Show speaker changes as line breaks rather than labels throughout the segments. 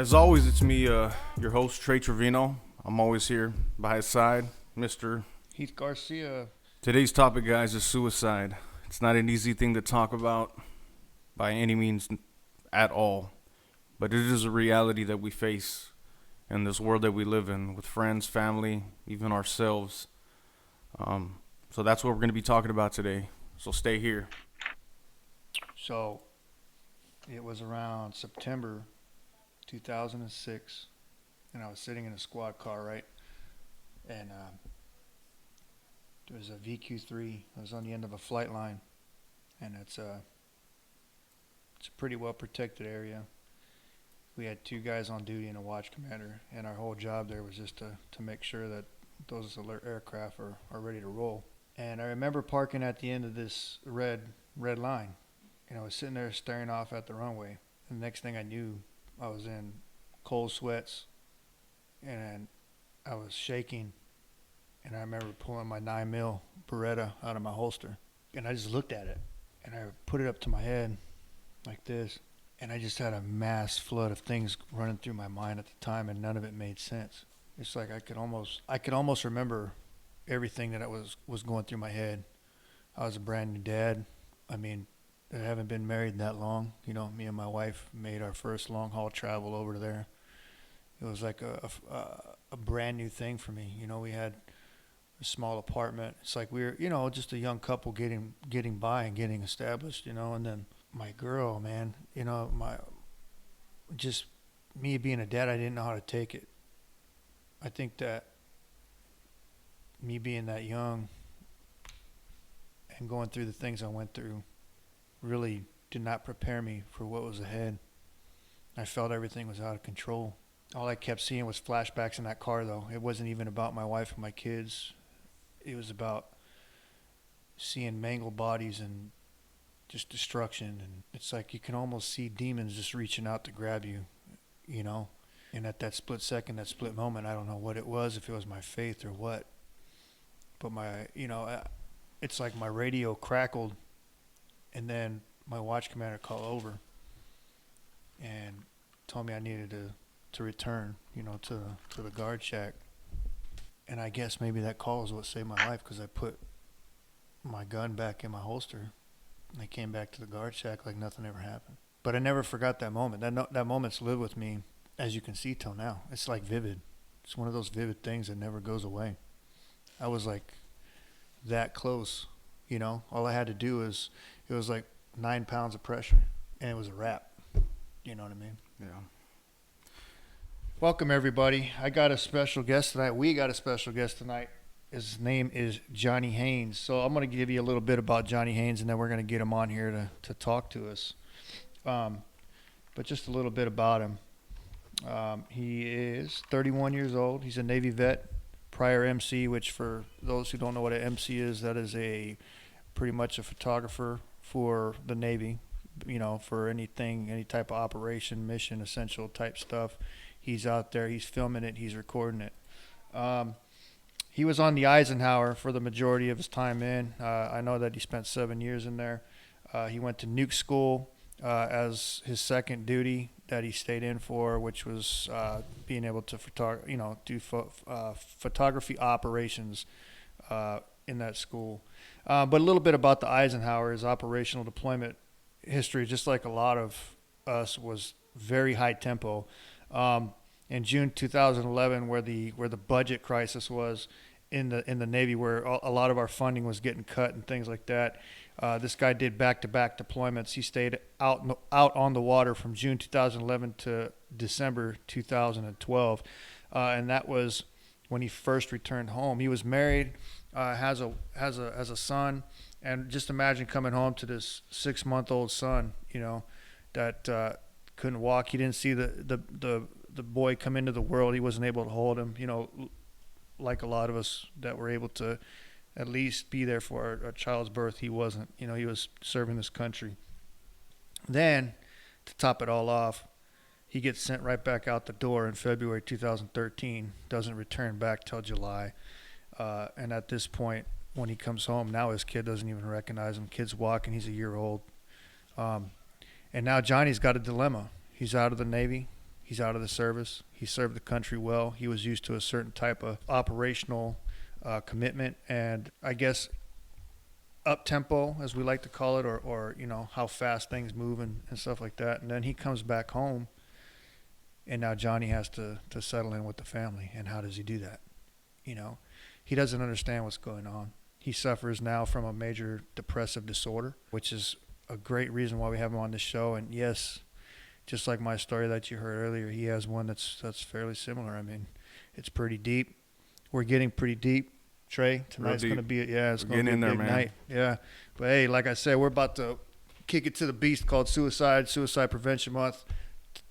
As always, it's me, your host, Trey Trevino. I'm always here by his side, Mr.
Heath Garcia.
Today's topic, guys, is suicide. It's not an easy thing to talk about by any means at all, but it is a reality that we face in this world that we live in with friends, family, even ourselves. So that's what we're going to be talking about today. So stay here.
So it was around September 2006, and I was sitting in a squad car, right? And there was a VQ3. I was on the end of a flight line, and it's a pretty well protected area. We had two guys on duty and a watch commander, and our whole job there was just to make sure that those alert aircraft are ready to roll. And I remember parking at the end of this red line, and I was sitting there staring off at the runway. And the next thing I knew, I was in cold sweats, and I was shaking. And I remember pulling my 9mm Beretta out of my holster, and I just looked at it, and I put it up to my head like this, and I just had a mass flood of things running through my mind at the time, and none of it made sense. It's like I could almost remember everything that was going through my head. I was a brand new dad. I mean, I haven't been married that long. You know, me and my wife made our first long haul travel over there. It was like a brand new thing for me. You know, we had a small apartment. It's like we were, you know, just a young couple getting by and getting established, you know. And then my girl, man, you know, just me being a dad, I didn't know how to take it. I think that me being that young and going through the things I went through really did not prepare me for what was ahead. I felt everything was out of control. All I kept seeing was flashbacks in that car, though. It wasn't even about my wife and my kids. It was about seeing mangled bodies and just destruction. And it's like you can almost see demons just reaching out to grab you, you know. And at that split second, that split moment, I don't know what it was, if it was my faith or what. But it's like my radio crackled, and then my watch commander called over and told me I needed to return, you know, to the guard shack. And I guess maybe that call is what saved my life, because I put my gun back in my holster and I came back to the guard shack like nothing ever happened. But I never forgot that moment. That moment's lived with me, as you can see, till now. It's like vivid. It's one of those vivid things that never goes away. I was like that close, you know. All I had to do was, it was like 9 pounds of pressure, and it was a wrap. You know what I mean?
Yeah.
Welcome, everybody. I got a special guest tonight. We got a special guest tonight. His name is Johnny Haynes. So I'm going to give you a little bit about Johnny Haynes, and then we're going to get him on here to talk to us. But just a little bit about him. He is 31 years old. He's a Navy vet, prior MC, which for those who don't know what an MC is, that is pretty much a photographer for the Navy, you know, for any type of operation, mission, essential type stuff. He's out there, he's filming it, he's recording it. He was on the Eisenhower for the majority of his time in. I know that he spent 7 years in there. He went to nuke school as his second duty that he stayed in for, which was being able to do photography operations in that school. But a little bit about the Eisenhower, his operational deployment history, just like a lot of us, was very high tempo. In June 2011, where the budget crisis was in the Navy, where a lot of our funding was getting cut and things like that, this guy did back-to-back deployments. He stayed out on the water from June 2011 to December 2012, and that was when he first returned home. He was married, has a son, and just imagine coming home to this 6-month-old son, you know, that couldn't walk. He didn't see the boy come into the world. He wasn't able to hold him, you know, like a lot of us that were able to at least be there for our child's birth. He wasn't. You know, he was serving this country. Then, to top it all off, he gets sent right back out the door in February 2013, doesn't return back till July. And at this point, when he comes home, now his kid doesn't even recognize him. Kid's walking, he's a year old. And now Johnny's got a dilemma. He's out of the Navy. He's out of the service. He served the country well. He was used to a certain type of operational commitment, and I guess up tempo, as we like to call it, or how fast things move and stuff like that. And then he comes back home, and now Johnny has to settle in with the family. And how does he do that? He doesn't understand what's going on. He suffers now from a major depressive disorder, which is a great reason why we have him on the show. And yes, just like my story that you heard earlier, he has one that's fairly similar. I mean, it's pretty deep. We're getting pretty deep. Trey, tonight's going to be it's going to be a big night. Yeah, but hey, like I said, we're about to kick it to the beast called Suicide Prevention Month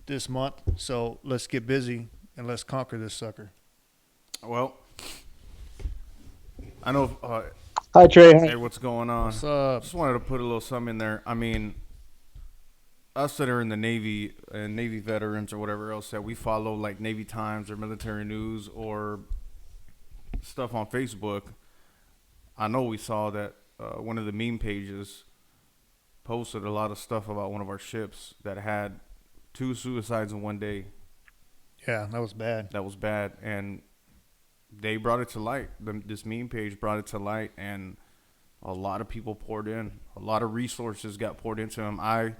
this month. So let's get busy and let's conquer this sucker.
Well, I know.
Hi, Trey.
Hey, what's going on?
What's up?
Just wanted to put a little something in there. I mean, us that are in the Navy and Navy veterans or whatever else that we follow, like Navy Times or military news or stuff on Facebook, I know we saw that one of the meme pages posted a lot of stuff about one of our ships that had 2 suicides in one day.
Yeah, that was bad.
That was bad, and they brought it to light. This meme page brought it to light, and a lot of people poured in. A lot of resources got poured into him. I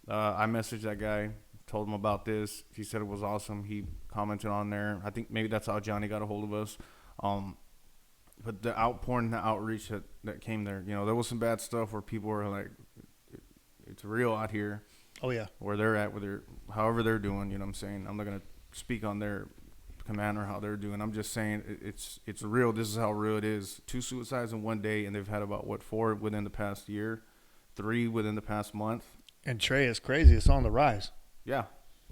messaged that guy, told him about this. He said it was awesome. He commented on there. I think maybe that's how Johnny got a hold of us. But the outpouring, the outreach that came there, there was some bad stuff where people were like, it's real out here.
Oh, yeah.
Where they're at, however they're doing, you know what I'm saying? I'm not going to speak on their command or how they're doing. I'm just saying it's real. This is how real it is. 2 suicides in one day, and they've had about, 4 within the past year, 3 within the past month.
And Trey, it's crazy. It's on the rise.
Yeah.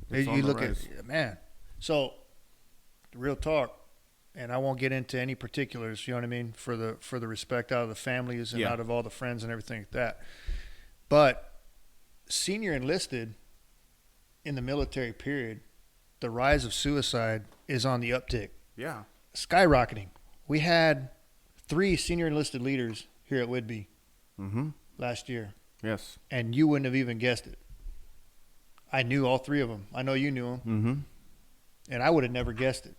You look at, man. So, real talk. And I won't get into any particulars, you know what I mean, for the respect out of the families and out of all the friends and everything like that. But senior enlisted in the military period, the rise of suicide is on the uptick.
Yeah.
Skyrocketing. We had 3 senior enlisted leaders here at Whidbey last year.
Yes.
And you wouldn't have even guessed it. I knew all 3 of them. I know you knew them.
Mm-hmm.
And I would have never guessed it.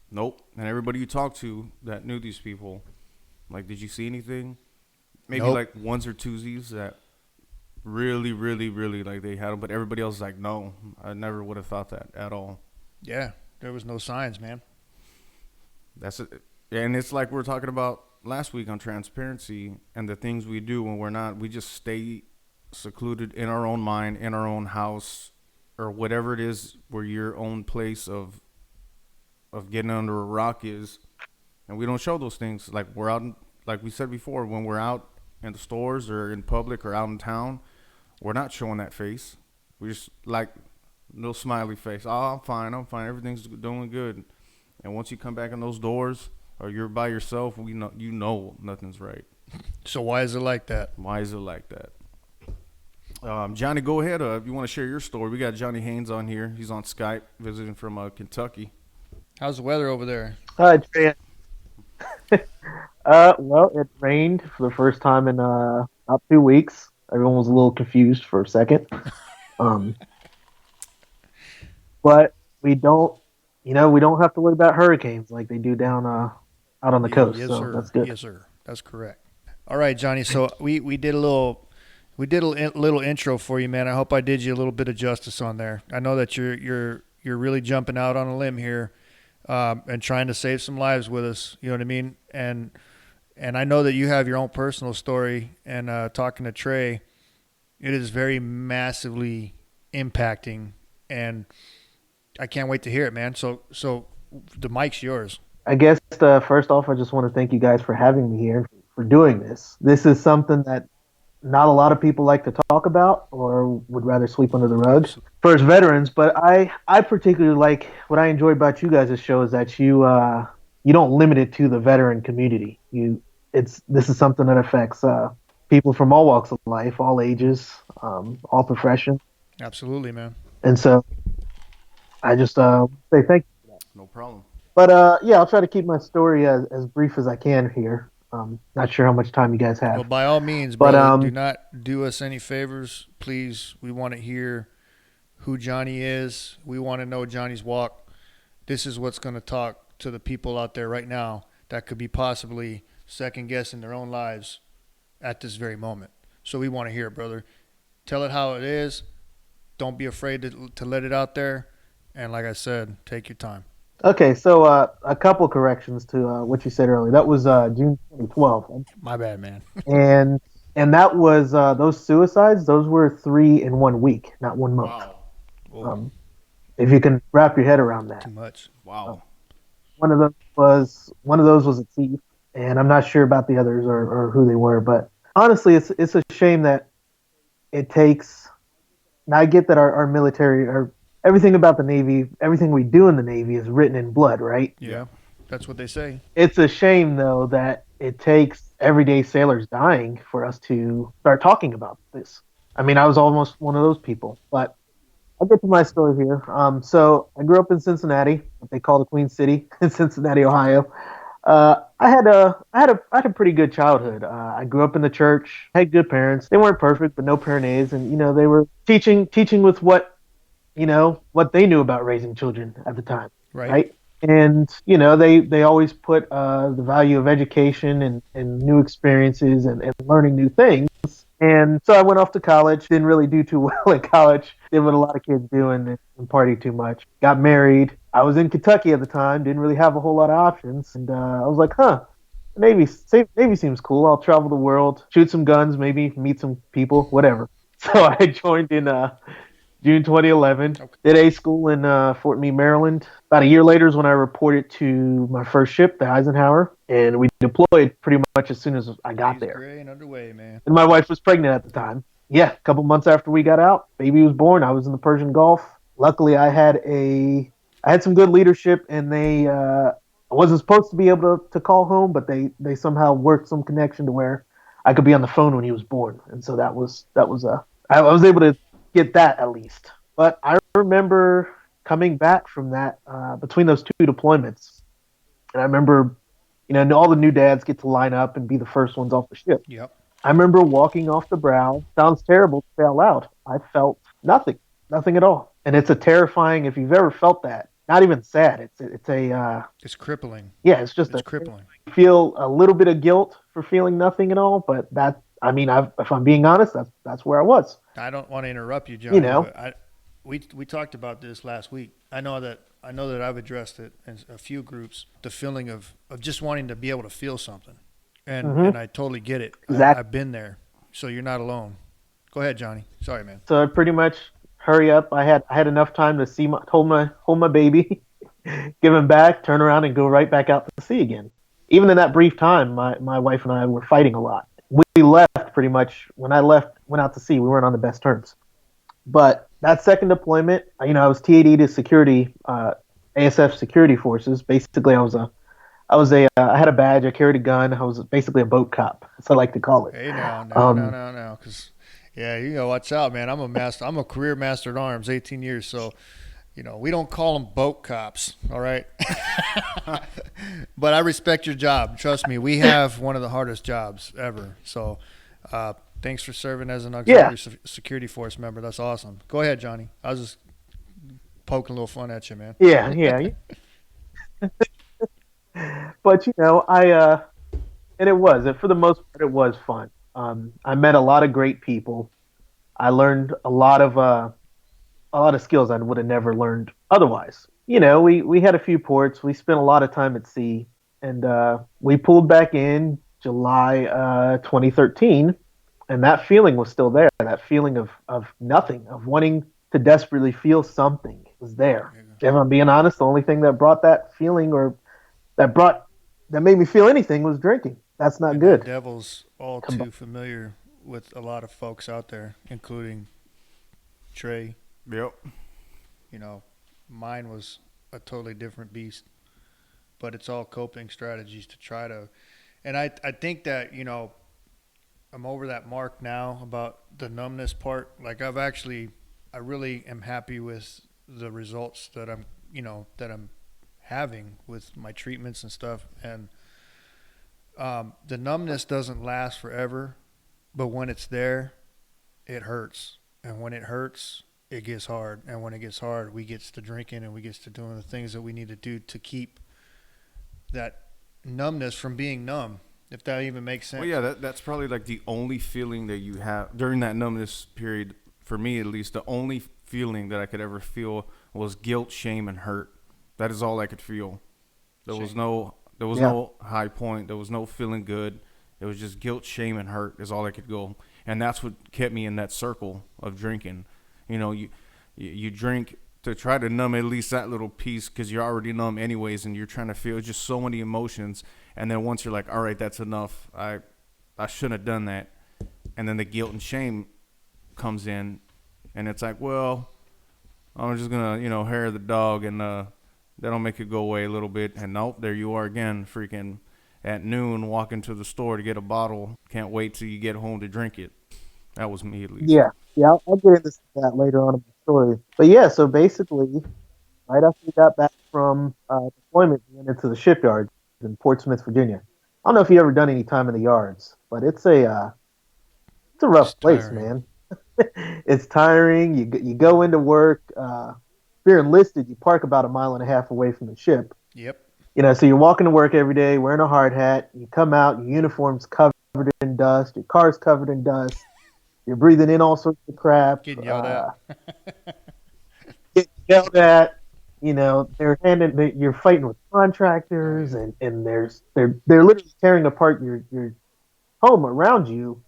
Nope. And everybody you talked to that knew these people, like, did you see anything? Maybe like ones or twosies that really, really, really, like, they had them, but everybody else is like, no, I never would have thought that at all.
Yeah, there was no signs, man.
That's it. And it's like we were talking about last week on transparency and the things we do when we just stay secluded in our own mind, in our own house, or whatever it is where your own place of getting under a rock is, and we don't show those things. Like, we're out, like we said before, when we're out in the stores or in public or out in town, we're not showing that face. We just like no smiley face. Oh, I'm fine. Everything's doing good. And once you come back in those doors or you're by yourself, you know nothing's right.
So why is it like that?
Why is it like that? Johnny, go ahead. If you want to share your story, we got Johnny Haynes on here. He's on Skype visiting from Kentucky.
How's the weather over there?
Hi, Trey. Well, it rained for the first time in about 2 weeks. Everyone was a little confused for a second. But we don't have to worry about hurricanes like they do down out on the coast.
Yes,
so
sir.
That's good.
Yes, sir. That's correct. All right, Johnny. So we did a little intro for you, man. I hope I did you a little bit of justice on there. I know that you're really jumping out on a limb here. And trying to save some lives with us, you know what I mean? And I know that you have your own personal story, and talking to Trey, it is very massively impacting, and I can't wait to hear it, man. So the mic's yours.
I guess first off, I just want to thank you guys for having me here, for doing this. This is something that not a lot of people like to talk about or would rather sweep under the rug for as veterans. But I particularly like what I enjoy about you guys' show is that you don't limit it to the veteran community. This is something that affects people from all walks of life, all ages, all professions.
Absolutely, man.
And so I just say thank you.
No problem.
But yeah, I'll try to keep my story as brief as I can here. Not sure how much time you guys have.
Well, by all means, brother, do not do us any favors, please. We want to hear who Johnny is. We want to know Johnny's walk. This is what's going to talk to the people out there right now that could be possibly second guessing their own lives at this very moment. So we want to hear it, brother. Tell it how it is. Don't be afraid to let it out there. And like I said, take your time.
Okay, so a couple corrections to what you said earlier. That was June 2012,
My bad, man.
and that was those suicides. Those were 3 in 1 week, not 1 month.
Whoa,
Um, if you can wrap your head around that.
too much.
Wow.
One of those was a thief, and I'm not sure about the others or who they were. But honestly, it's a shame that it takes. Now I get that our military, or everything about the Navy, everything we do in the Navy is written in blood, right?
Yeah, that's what they say.
It's a shame though that it takes everyday sailors dying for us to start talking about this. I mean, I was almost one of those people, but I'll get to my story here. So I grew up in Cincinnati, what they call the Queen City in Cincinnati, Ohio. I had a pretty good childhood. I grew up in the church, had good parents. They weren't perfect, but no parent is, and they were teaching with what they knew about raising children at the time,
Right.
And they always put the value of education and new experiences and learning new things. And so I went off to college, didn't really do too well in college, did what a lot of kids do and party too much. Got married. I was in Kentucky at the time, didn't really have a whole lot of options. And I was like, Navy seems cool. I'll travel the world, shoot some guns, maybe meet some people, whatever. So I joined in June 2011.
Okay.
Did A school in Fort Meade, Maryland. About a year later is when I reported to my first ship, the Eisenhower, and we deployed pretty much as soon as I got
He's
there.
gray and underway, man.
And my wife was pregnant at the time. Yeah, a couple months after we got out, baby was born. I was in the Persian Gulf. Luckily, I had some good leadership, and I wasn't supposed to be able to call home, but they somehow worked some connection to where I could be on the phone when he was born, and so I was able to get that at least. But I remember coming back from that between those 2 deployments, and I remember, all the new dads get to line up and be the first ones off the ship.
Yep.
I remember walking off the brow. Sounds terrible to say out loud. I felt nothing at all, and it's a terrifying. If you've ever felt that, not even sad.
It's crippling.
It's just
It's crippling.
feel a little bit of guilt for feeling nothing at all. But if I'm being honest, that's where I was.
I don't want to interrupt you, Johnny.
You know.
But we talked about this last week. I know that I've addressed it in a few groups. The feeling of just wanting to be able to feel something, and I totally get it.
Exactly.
I've been there, so you're not alone. Go ahead, Johnny. Sorry, man.
So I pretty much hurry up. I had enough time to hold my baby, give him back, turn around, and go right back out to sea again. Even in that brief time, my wife and I were fighting a lot. We left pretty much when I went out to sea. We weren't on the best terms. But that second deployment, I was TAD to security, ASF security forces. Basically, I had a badge. I carried a gun. I was basically a boat cop, as I like to call it.
Hey, no, because you gotta watch out, man. I'm a career master at arms, 18 years, so we don't call them boat cops, all right? But I respect your job. Trust me, we have one of the hardest jobs ever. So, thanks for serving as an auxiliary security force member. That's awesome. Go ahead, Johnny. I was just poking a little fun at you, man.
Yeah. But for the most part, it was fun. I met a lot of great people. I learned a lot of skills I would have never learned otherwise. We had a few ports. We spent a lot of time at sea, and we pulled back in July 2013, and that feeling was still there. That feeling of nothing, of wanting to desperately feel something was there. If I'm being honest, the only thing that brought that feeling that made me feel anything was drinking. That's not good.
The devil's all too familiar with a lot of folks out there, including Trey.
Yep.
Mine was a totally different beast, but it's all coping strategies to try to, and I think that, I'm over that mark now about the numbness part. Like I really am happy with the results that I'm having with my treatments and stuff. And the numbness doesn't last forever, but when it's there, it hurts. And when it hurts, it gets hard. And when it gets hard, we gets to drinking and we gets to doing the things that we need to do to keep that numbness from being numb, if that even makes sense.
Well, yeah, that's probably like the only feeling that you have during that numbness period. For me, at least, the only feeling that I could ever feel was guilt, shame, and hurt. That is all I could feel. There was
Yeah.
no high point. There was no feeling good. It was just guilt, shame, and hurt is all I could go, and that's what kept me in that circle of drinking. You drink to try to numb at least that little piece because you're already numb anyways, and you're trying to feel just so many emotions. And then once you're like, all right, that's enough. I shouldn't have done that. And then the guilt and shame comes in, and it's like, well, I'm just gonna hair the dog, and that'll make it go away a little bit. And nope, there you are again, freaking at noon, walking to the store to get a bottle. Can't wait till you get home to drink it. That was me at least.
Yeah, yeah, I'll get into that later on in the story. But yeah, so basically, right after we got back from deployment, we went into the shipyard in Portsmouth, Virginia. I don't know if you ever done any time in the yards, but it's a
It's
rough place,
tiring.
man. It's tiring. You go into work. If you're enlisted, you park about a mile and a half away from the ship.
Yep.
So you're walking to work every day, wearing a hard hat. You come out, your uniform's covered in dust, your car's covered in dust. You're breathing in all sorts of crap.
Getting yelled at.
Get yelled at. You're fighting with contractors, and they're literally tearing apart your home around you,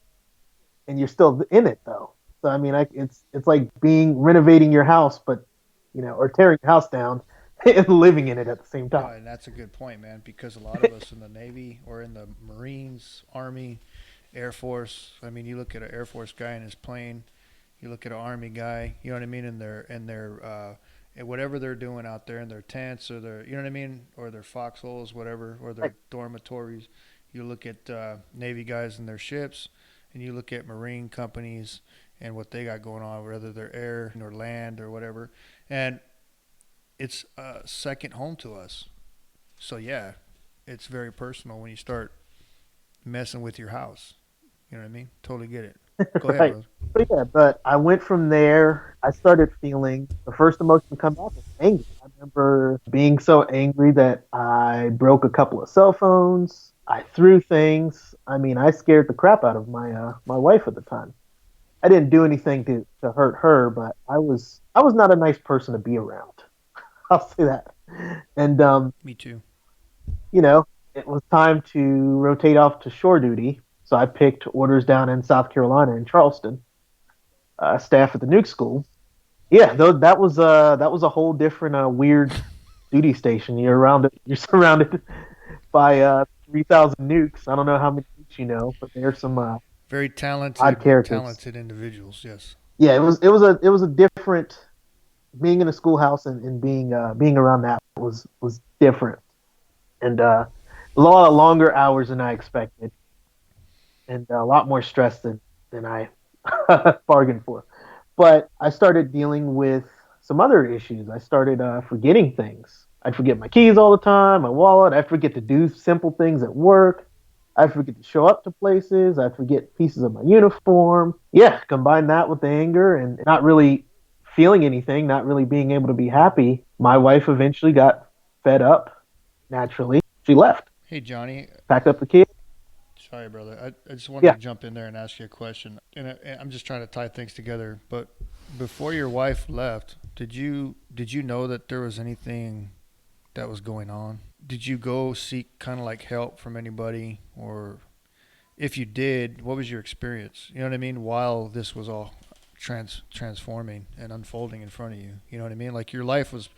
and you're still in it though. So I mean, it's like renovating your house, but or tearing your house down and living in it at the same
No,
time.
and that's a good point, man, because a lot of us in the Navy or in the Marines, Army, Air Force. I mean, you look at an Air Force guy in his plane, you look at an Army guy. You know what I mean? And whatever they're doing out there in their tents or their, you know what I mean, or their foxholes, whatever, or their dormitories. You look at Navy guys in their ships, and you look at Marine companies and what they got going on, whether they're air or land or whatever, and it's a second home to us. So yeah, it's very personal when you start messing with your house. You know what I mean? Totally get it. Go ahead,
Right.
brother.
But I went from there. I started feeling the first emotion to come back was anger. I remember being so angry that I broke a couple of cell phones. I threw things. I mean, I scared the crap out of my wife at the time. I didn't do anything to hurt her, but I was not a nice person to be around. I'll say that. And
Me too.
you know, it was time to rotate off to shore duty. So I picked orders down in South Carolina in Charleston, staff at the nuke school. Yeah, though that was a whole different weird duty station. You're surrounded by 3,000 nukes. I don't know how many nukes you know, but there's some
Very
odd characters.
talented individuals. Yes.
Yeah, it was a different being in a schoolhouse and being around that was different and a lot of longer hours than I expected and a lot more stress than I bargained for. But I started dealing with some other issues. I started forgetting things. I'd forget my keys all the time, my wallet. I'd forget to do simple things at work. I'd forget to show up to places. I'd forget pieces of my uniform. Yeah, combine that with the anger and not really feeling anything, not really being able to be happy. My wife eventually got fed up, naturally. She left,
Hey, Johnny.
packed up the kids.
Sorry, brother. I just wanted
Yeah,
to jump in there and ask you a question. And I'm just trying to tie things together. But before your wife left, did you know that there was anything that was going on? Did you go seek kind of like help from anybody, or if you did, what was your experience? You know what I mean? While this was all transforming and unfolding in front of you, you know what I mean? Like your life was,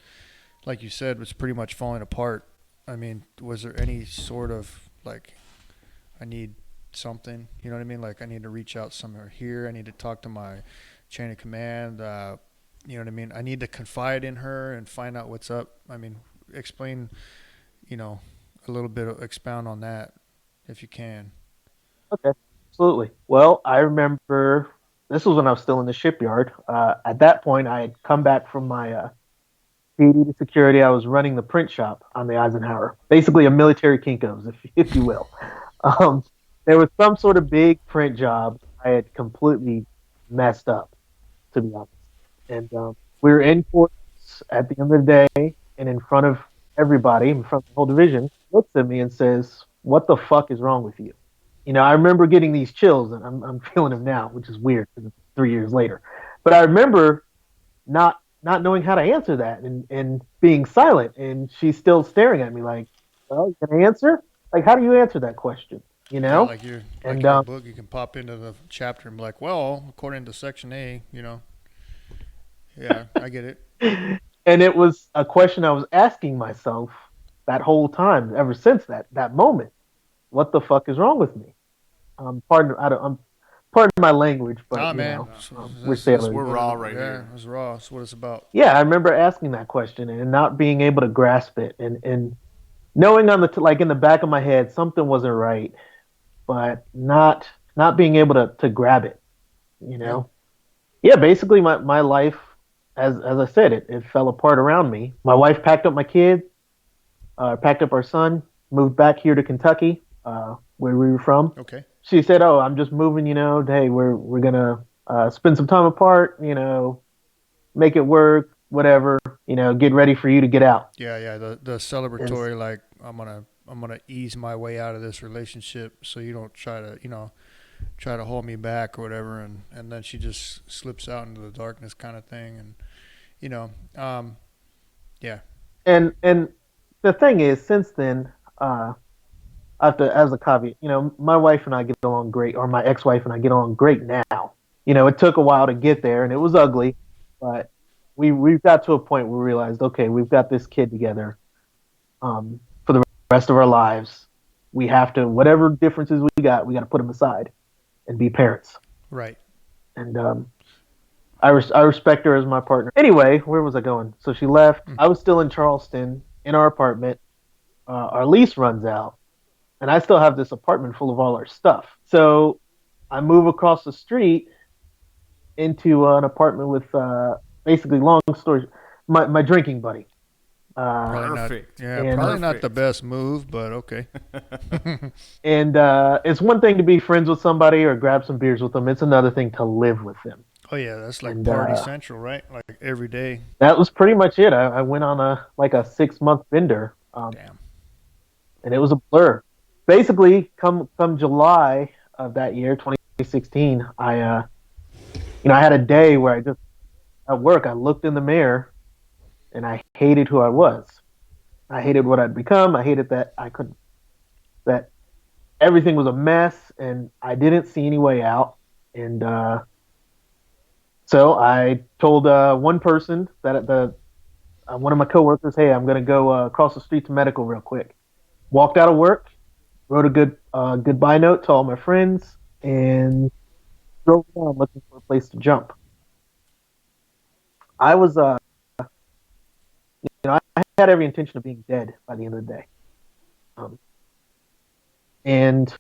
like you said, was pretty much falling apart. I mean, was there any sort of like, I need something, you know what I mean? Like I need to reach out somewhere here. I need to talk to my chain of command. You know what I mean? I need to confide in her and find out what's up. I mean, explain, you know, a little bit, expound on that if you can.
okay, absolutely. Well, I remember this was when I was still in the shipyard. At that point, I had come back from my PD to security. I was running the print shop on the Eisenhower, basically a military Kinko's, if you will. Um, there was some sort of big print job I had completely messed up, to be honest. And we were in court at the end of the day, and in front of everybody, in front of the whole division, looks at me and says, "What the fuck is wrong with you?" I remember getting these chills, and I'm feeling them now, which is weird because it's 3 years later. But I remember not knowing how to answer that and being silent, and she's still staring at me like, "Well, you can answer? Like, how do you answer that question?" You
Yeah,
know?
like you're like
And
in your book, you can pop into the chapter and be like, well, according to section A, Yeah, I get it.
and it was a question I was asking myself that whole time, ever since that moment. What the fuck is wrong with me? Pardon my language, but
Nah, man.
we're
That's
sailors.
We're
what it,
raw right
yeah,
here.
it's raw. That's what it's about.
Yeah, I remember asking that question and not being able to grasp it, and knowing like in the back of my head something wasn't right, but not being able to grab it. You
Yeah.
know? Yeah, basically my life, as I said, it fell apart around me. My wife packed up my kids, packed up our son, moved back here to Kentucky, where we were from.
Okay.
She said, "Oh, I'm just moving. Hey, we're gonna spend some time apart. Make it work, whatever. Get ready for you to get out."
Yeah, yeah. The
And
celebratory, like I'm gonna ease my way out of this relationship, so you don't try to hold me back or whatever, and then she just slips out into the darkness, kind of thing, and you know, um, yeah.
and the thing is, since then, after as a caveat, my wife and I get along great, or my ex-wife and I get along great now. It took a while to get there, and it was ugly, but we got to a point where we realized, okay, we've got this kid together, for the rest of our lives. We have to, whatever differences we got to put them aside and be parents.
Right.
And I respect her as my partner. Anyway, where was I going? So she left.
Mm.
I was still in Charleston in our apartment. Our lease runs out, and I still have this apartment full of all our stuff. So I move across the street into an apartment with basically, long story, my drinking buddy.
Probably not.
Perfect.
Yeah,
And
probably not
Perfect.
the best move, but okay.
and it's one thing to be friends with somebody or grab some beers with them. It's another thing to live with them.
Oh yeah, that's like
And
party central, right? Like every day.
that was pretty much it. I went on a 6 month bender,
Damn.
and it was a blur. Basically, come July of that year, 2016, I had a day where I just at work I looked in the mirror and I hated who I was. I hated what I'd become. I hated that I couldn't that everything was a mess and I didn't see any way out. And so I told one person that one of my coworkers, "Hey, I'm gonna go across the street to medical real quick." Walked out of work, wrote a goodbye note to all my friends, and drove down looking for a place to jump. I was, I had every intention of being dead by the end of the day, um, and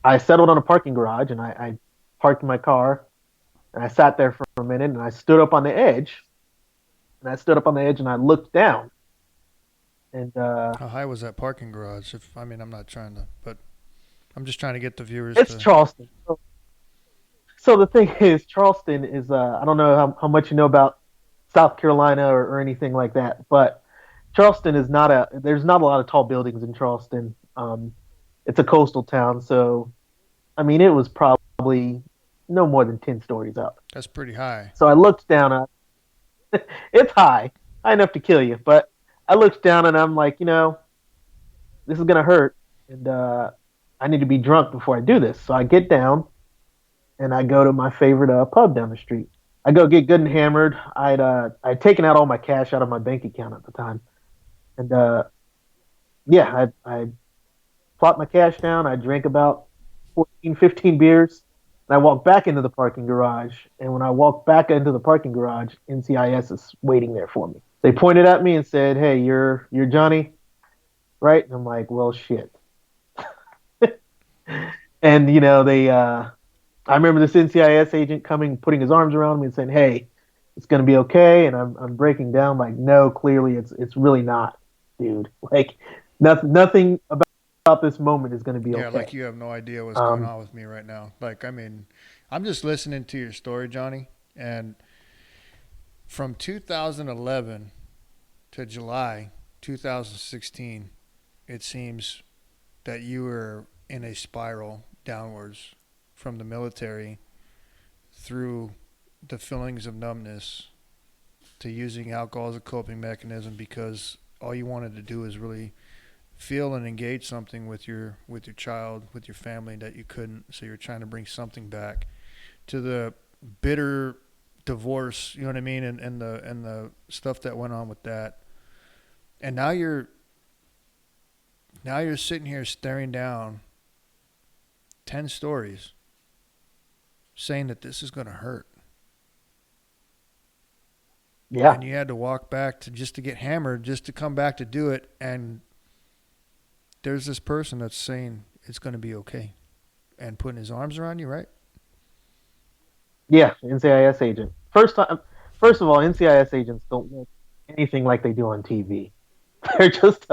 I settled on a parking garage, and I parked my car, and I sat there for a minute, and I stood up on the edge, and I looked down, and
How high was that parking garage? If I mean, I'm not trying to, but I'm just trying to get the viewers
it's
to.
Charleston. So the thing is, Charleston is I don't know how much you know about South Carolina or anything like that, but Charleston is not a there's not a lot of tall buildings in Charleston. It's a coastal town, so I mean it was probably no more than 10 stories up.
That's pretty high.
So I looked down it's high enough to kill you, but I looked down and I'm like, this is gonna hurt, and I need to be drunk before I do this. So I get down and I go to my favorite pub down the street. I go get good and hammered. I'd taken out all my cash out of my bank account at the time, and yeah, I plopped my cash down. I drank about 14, 15 beers, and I walked back into the parking garage. And when I walked back into the parking garage, NCIS is waiting there for me. They pointed at me and said, "Hey, you're Johnny, right?" And I'm like, "Well, shit." And they I remember this NCIS agent coming, putting his arms around me and saying, "Hey, it's gonna be okay." And I'm breaking down like, "No, clearly it's really not, dude. Like nothing about this moment is gonna be
Yeah,
okay."
like you have no idea what's going
Um,
on with me right now. Like, I mean, I'm just listening to your story, Johnny, and From 2011 to July 2016, it seems that you were in a spiral downwards from the military through the feelings of numbness to using alcohol as a coping mechanism because all you wanted to do is really feel and engage something with your child, with your family that you couldn't. So you're trying to bring something back to the bitter divorce, you know what I mean, and the stuff that went on with that. And now you're sitting here staring down 10 stories saying that this is going to hurt.
Yeah.
And you had to walk back to just to get hammered, just to come back to do it. And there's this person that's saying it's going to be okay and putting his arms around you, right?
Yeah, NCIS agent. First of all, NCIS agents don't look anything like they do on TV. They're just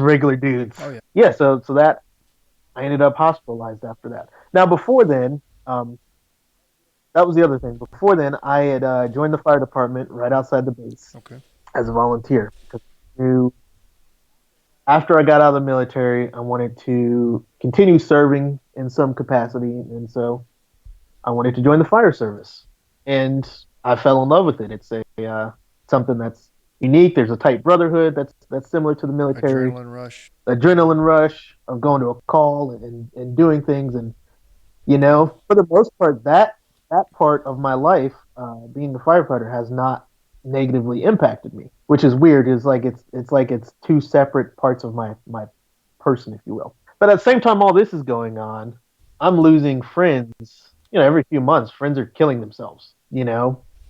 regular dudes.
Oh, yeah.
Yeah. So that I ended up hospitalized after that. Now before then, that was the other thing. Before then, I had joined the fire department right outside the base
Okay.
as a volunteer because I knew after I got out of the military, I wanted to continue serving in some capacity, and so I wanted to join the fire service, and I fell in love with it. It's something that's unique. There's a tight brotherhood that's similar to the military. Adrenaline rush of going to a call and doing things, and for the most part, that part of my life, being a firefighter, has not negatively impacted me, which is weird. It's like it's two separate parts of my person, if you will. But at the same time, all this is going on, I'm losing friends. Every few months, friends are killing themselves.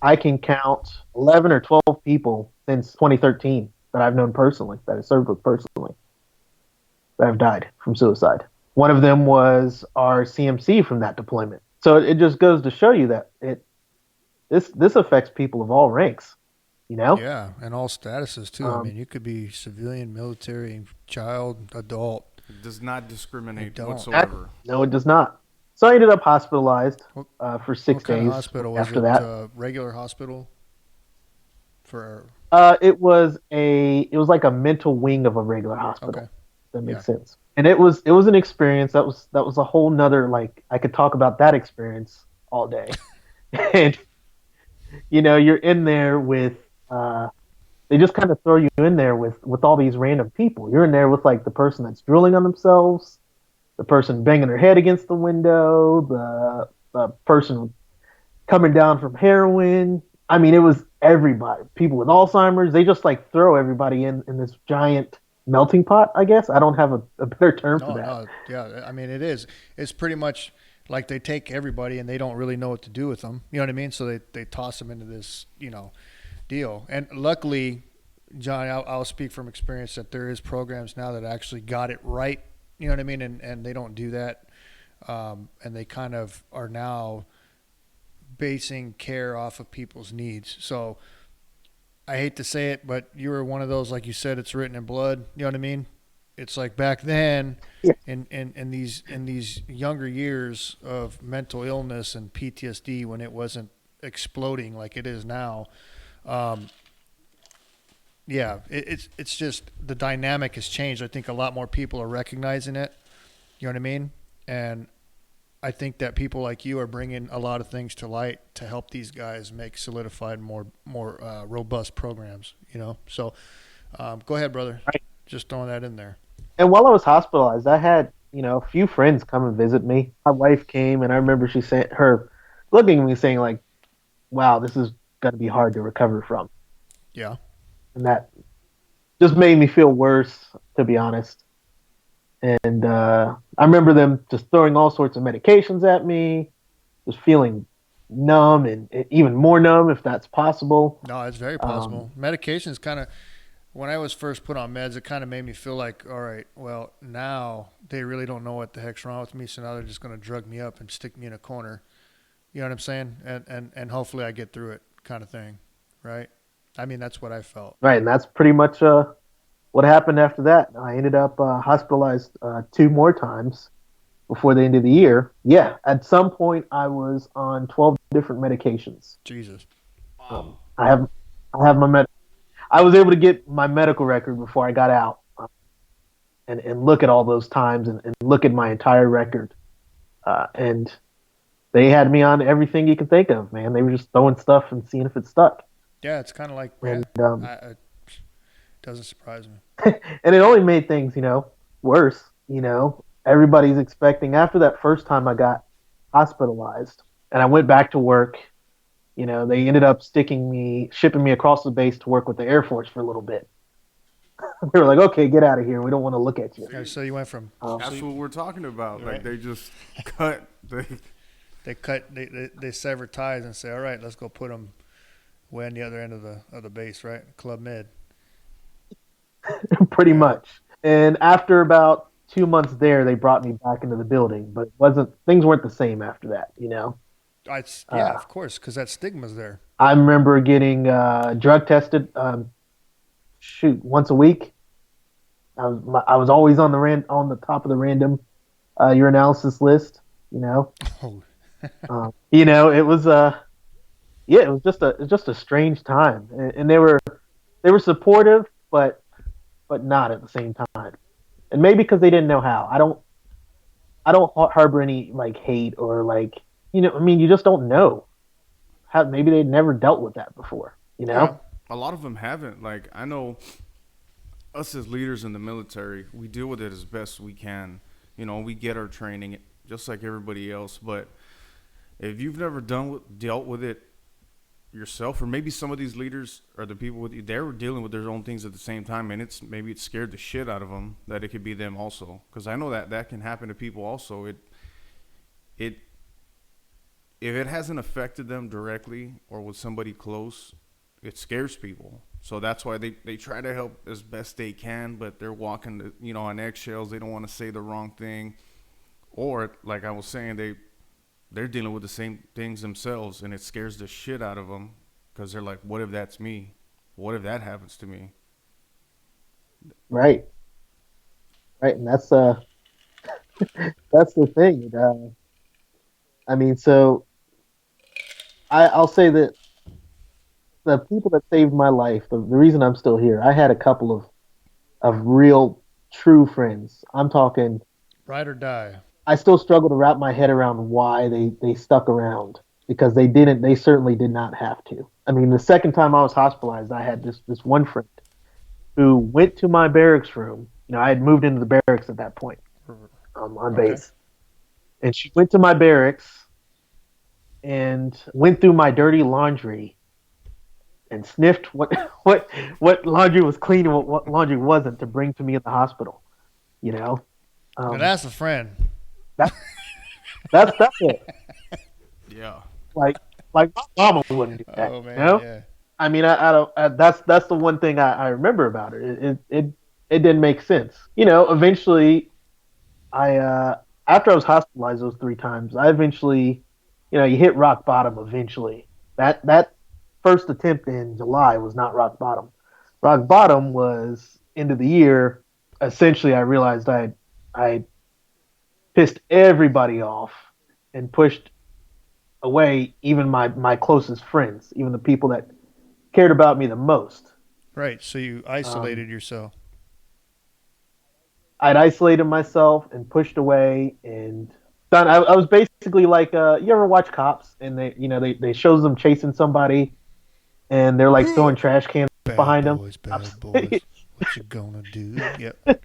I can count 11 or 12 people since 2013 that I've known personally, that I served with personally, that have died from suicide. One of them was our CMC from that deployment. So it just goes to show you that this affects people of all ranks.
Yeah, and all statuses too. I mean, you could be civilian, military, child, adult.
It does not discriminate
don't.
whatsoever.
No, it does not. So I ended up hospitalized for 6 days.
What kind of hospital was
after
it?
That.
Regular hospital?
It was like a mental wing of a regular hospital.
Okay.
That makes sense. And it was an experience that was a whole nother, like, I could talk about that experience all day. And you're in there with they just kind of throw you in there with all these random people. You're in there with like the person that's drooling on themselves, the person banging their head against the window, the person coming down from heroin. I mean, it was everybody. People with Alzheimer's. They just like throw everybody in this giant melting pot, I guess. I don't have a better term for that.
No, yeah. I mean, it is. It's pretty much like they take everybody and they don't really know what to do with them. You know what I mean? So they toss them into this, deal. And luckily, John, I'll speak from experience that there is programs now that actually got it right. You know what I mean? And they don't do that. And they kind of are now basing care off of people's needs. So I hate to say it, but you were one of those, like you said, it's written in blood. You know what I mean? It's like back then, in these younger years of mental illness and PTSD, when it wasn't exploding like it is now. It's just the dynamic has changed. I think a lot more people are recognizing it. You know what I mean? And I think that people like you are bringing a lot of things to light to help these guys make solidified, more robust programs. So go ahead, brother.
Right.
Just throwing that in there.
And while I was hospitalized, I had a few friends come and visit me. My wife came, and I remember her looking at me saying like, "Wow, this is going to be hard to recover from."
Yeah.
And that just made me feel worse, to be honest. And I remember them just throwing all sorts of medications at me, just feeling numb and even more numb, if that's possible.
No, it's very possible. Medications kind of, when I was first put on meds, it kind of made me feel like, all right, well, now they really don't know what the heck's wrong with me, so now they're just going to drug me up and stick me in a corner. You know what I'm saying? And hopefully I get through it, kind of thing, right? I mean, that's what I felt.
Right, and that's pretty much what happened after that. I ended up hospitalized 2 more times before the end of the year. Yeah, at some point I was on 12 different medications.
Jesus.
I have I have my I was able to get my medical record before I got out, and look at all those times and look at my entire record. And they had me on everything you could think of, man. They were just throwing stuff and seeing if it stuck.
Yeah, it's kind of like yeah.
And
It doesn't surprise me.
and it only made things, worse. Everybody's expecting after that first time I got hospitalized and I went back to work. They ended up shipping me across the base to work with the Air Force for a little bit. They were like, "Okay, get out of here. We don't want to look at you."
Okay, so you went from
That's what we're talking about.
Right.
Like they just cut.
they sever ties and say, "All right, let's go put them way on the other end of the base, right? Club Med."
Pretty
Yeah.
much. And after about 2 months there, they brought me back into the building, but things weren't the same after that.
Yeah, of course, because that stigma's there.
I remember getting drug tested. Once a week. I was always on the top of the random urinalysis list.
Oh,
It was yeah, it was just a strange time, and they were supportive, but not at the same time, and maybe because they didn't know how. I don't harbor any like hate or like I mean, you just don't know how. Maybe they'd never dealt with that before.
yeah.
A lot of them haven't. Like I know us as leaders in the military, we deal with it as best we can. We get our training just like everybody else. But if you've never dealt with it yourself, or maybe some of these leaders or the people with you, they're dealing with their own things at the same time, and it scared the shit out of them that it could be them also. Because I know that can happen to people also. It if it hasn't affected them directly or with somebody close, it scares people. So that's why they try to help as best they can, but they're walking, on eggshells. They don't want to say the wrong thing, or like I was saying, they're dealing with the same things themselves, and it scares the shit out of them because they're like, "What if that's me? What if that happens to me?"
Right, right, and that's that's the thing. I mean, so I'll say that the people that saved my life, the reason I'm still here, I had a couple of real, true friends. I'm talking.
Ride or die.
I still struggle to wrap my head around why they stuck around because they certainly did not have to. I mean, the second time I was hospitalized, I had this one friend who went to my barracks room. I had moved into the barracks at that point on
Okay.
base, and she went to my barracks and went through my dirty laundry and sniffed what laundry was clean and what laundry wasn't to bring to me at the hospital. You know,
Now that's a friend.
that that's it.
Yeah.
Like my mama wouldn't do that.
Oh man,
You know?
yeah.
I mean, I don't. That's the one thing I remember about her. It didn't make sense. Eventually, after I was hospitalized those 3 times, I eventually, you hit rock bottom. Eventually, that first attempt in July was not rock bottom. Rock bottom was end of the year. Essentially, I realized I pissed everybody off and pushed away even my closest friends, even the people that cared about me the most.
Right. So you isolated yourself.
I'd isolated myself and pushed away and done. I was basically like, you ever watch Cops and they shows them chasing somebody and they're like throwing trash cans behind them.
Bad boys. What you gonna do? Yep. Gotcha.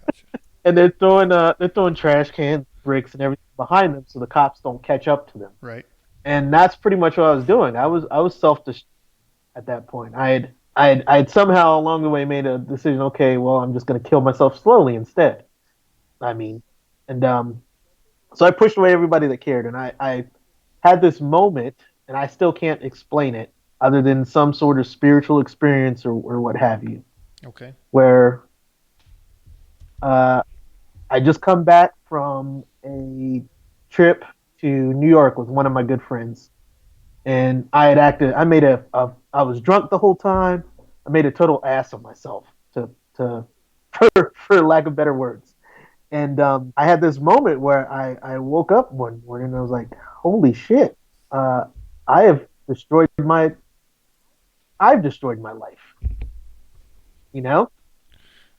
And they're throwing trash cans, bricks, and everything behind them so the cops don't catch up to them.
Right.
And that's pretty much what I was doing. I was self at that point. I had somehow along the way made a decision. Okay, well, I'm just going to kill myself slowly instead. I mean, and so I pushed away everybody that cared, and I had this moment, and I still can't explain it other than some sort of spiritual experience or what have you,
Okay.
where I just come back from a trip to New York with one of my good friends, and I was drunk the whole time. I made a total ass of myself, to for lack of better words. And I had this moment where I woke up one morning and I was like, "Holy shit! I have destroyed I've destroyed my life. You know,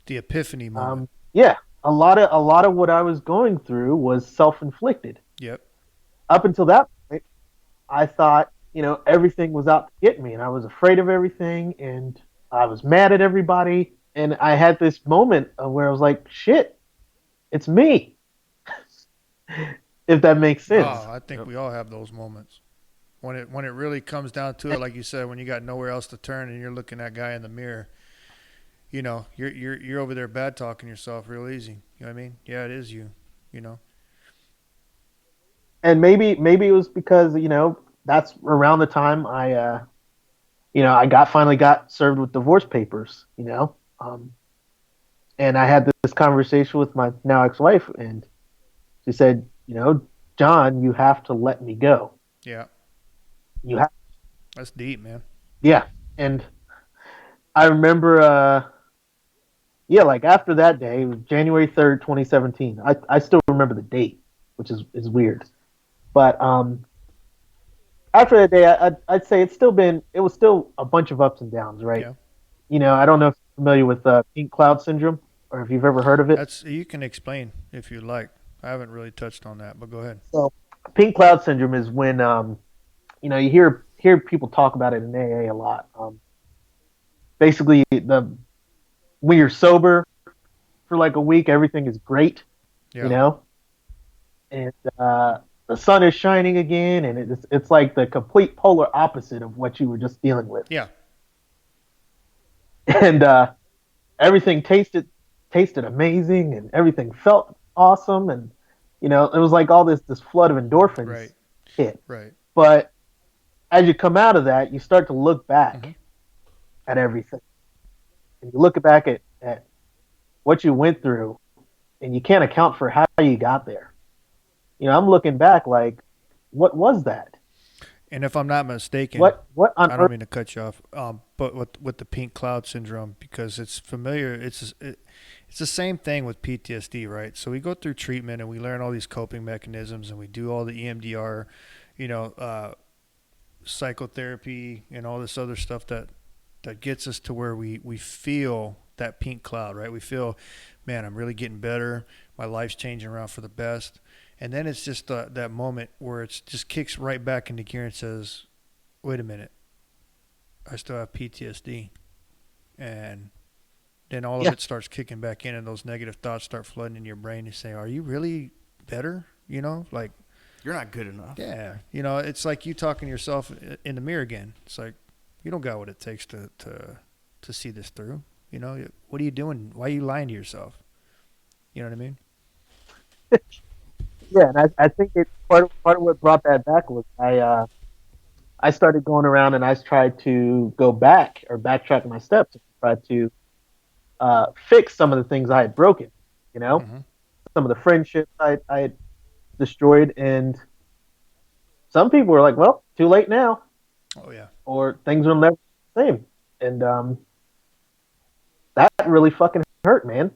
The epiphany moment.
yeah, a lot of what I was going through was self-inflicted.
Yep.
Up until that point, I thought, everything was out to get me, and I was afraid of everything, and I was mad at everybody, and I had this moment where I was like, shit, it's me, if that makes sense.
Oh, I think
Yep.
we all have those moments. When it really comes down to it, like you said, when you got nowhere else to turn and you're looking at that guy in the mirror, you're over there bad talking yourself real easy. You know what I mean? Yeah, it is you. You know.
And maybe it was because that's around the time I finally got served with divorce papers. And I had this conversation with my now ex-wife, and she said, John, you have to let me go.
Yeah,
You have,
that's deep, man.
yeah. And I remember, yeah, like after that day, it was January 3rd, 2017. I still remember the date, which is weird. But after that day, I'd say it was still a bunch of ups and downs, right?
Yeah,
I don't know if you're familiar with pink cloud syndrome or if you've ever heard of it.
that's you can explain if you like. I haven't really touched on that, but go ahead.
So, pink cloud syndrome is when you hear people talk about it in AA a lot. Basically, the when you're sober for like a week, everything is great, you
Yeah,
know, and the sun is shining again, and it's like the complete polar opposite of what you were just dealing with,
yeah,
and everything tasted amazing, and everything felt awesome, and it was like all this flood of endorphins
right,
hit.
right.
But as you come out of that, you start to look
Hmm.
back at everything, and you look back at what you went through, and you can't account for how you got there. I'm looking back like, what was that?
And if I'm not mistaken,
What on
I don't
earth?
mean to cut you off, but with the pink cloud syndrome, because it's familiar, it's the same thing with PTSD, right? So we go through treatment and we learn all these coping mechanisms and we do all the EMDR, you know, uh, psychotherapy and all this other stuff that gets us to where we feel that pink cloud, right? We feel, man, I'm really getting better. My life's changing around for the best. And then it's just that moment where it just kicks right back into gear and says, wait a minute, I still have PTSD. And then all of
Yeah,
it starts kicking back in and those negative thoughts start flooding in your brain. You say, are you really better? Like,
You're not good enough.
yeah, it's like you talking to yourself in the mirror again. It's like, you don't got what it takes to see this through. What are you doing? Why are you lying to yourself? You know what I mean?
yeah, and I think part of what brought that back was I started going around and I tried to go back or backtrack my steps and try to fix some of the things I had broken. You know,
Hmm.
some of the friendships I had destroyed, and some people were like, "Well, too late now,"
Oh, yeah.
or "Things will never be the same," and that really fucking hurt, man.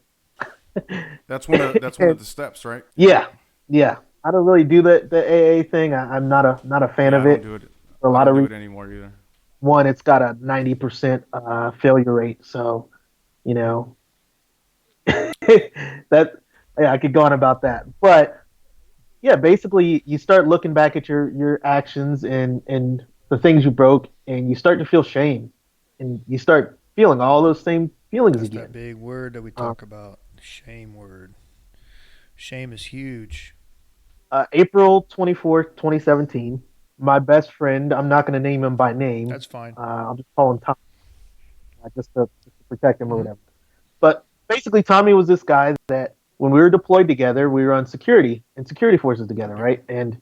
That's one of the steps, right?
Yeah, yeah. I don't really do the AA thing. I'm not a fan
Yeah, I
of
don't
it
do it.
for a
I
lot
don't
of
do
reasons.
it anymore either.
One, it's got a 90% failure rate, so you know that yeah, I could go on about that. But yeah, basically, you start looking back at your actions and the things you broke, and you start to feel shame, and you start feeling all those same feelings
That's that
again.
big word that we
Um,
talk about. Shame word. Shame is huge.
April 24th, 2017, my best friend, I'm not going to name him by name.
That's fine.
I'll just call him Tom, just to protect him or
Hmm.
whatever. But basically, Tommy was this guy that when we were deployed together, we were on security and security forces together,
Yep.
right? And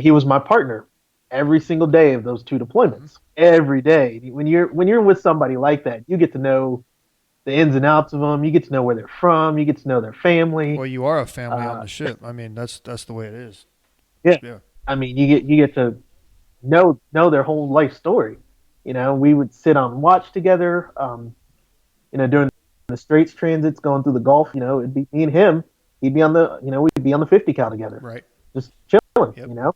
he was my partner every single day of those two
Hmm.
deployments. Every day, when you're with somebody like that, you get to know the ins and outs of them. You get to know where they're from. You get to know their family.
Well, you are a family on
Uh,
the ship. I mean, that's the way it is.
yeah,
Yeah.
I mean, you get to know their whole life story. We would sit on watch together. During the Straits transits going through the Gulf, it'd be me and him. He'd be we'd be on the 50 cal together,
Right.
just chilling,
Yep.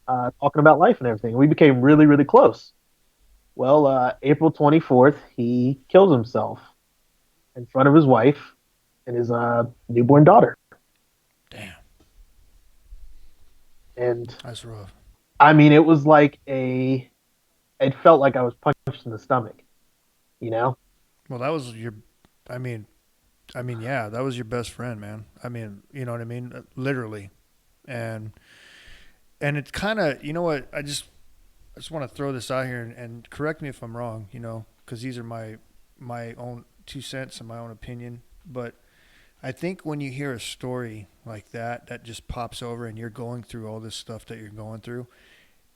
talking about life and everything. We became really, really close. Well, April 24th, he kills himself in front of his wife and his newborn daughter.
Damn,
And
that's rough.
I mean, it was like it felt like I was punched in the stomach, you know?
Well, that was your. I mean, yeah, that was your best friend, man. I mean, you know what I mean? Literally, and it's kind of, you know what? I just want to throw this out here and correct me if I'm wrong, you know, because these are my own 2 cents and my own opinion. But I think when you hear a story like that just pops over and you're going through all this stuff that you're going through,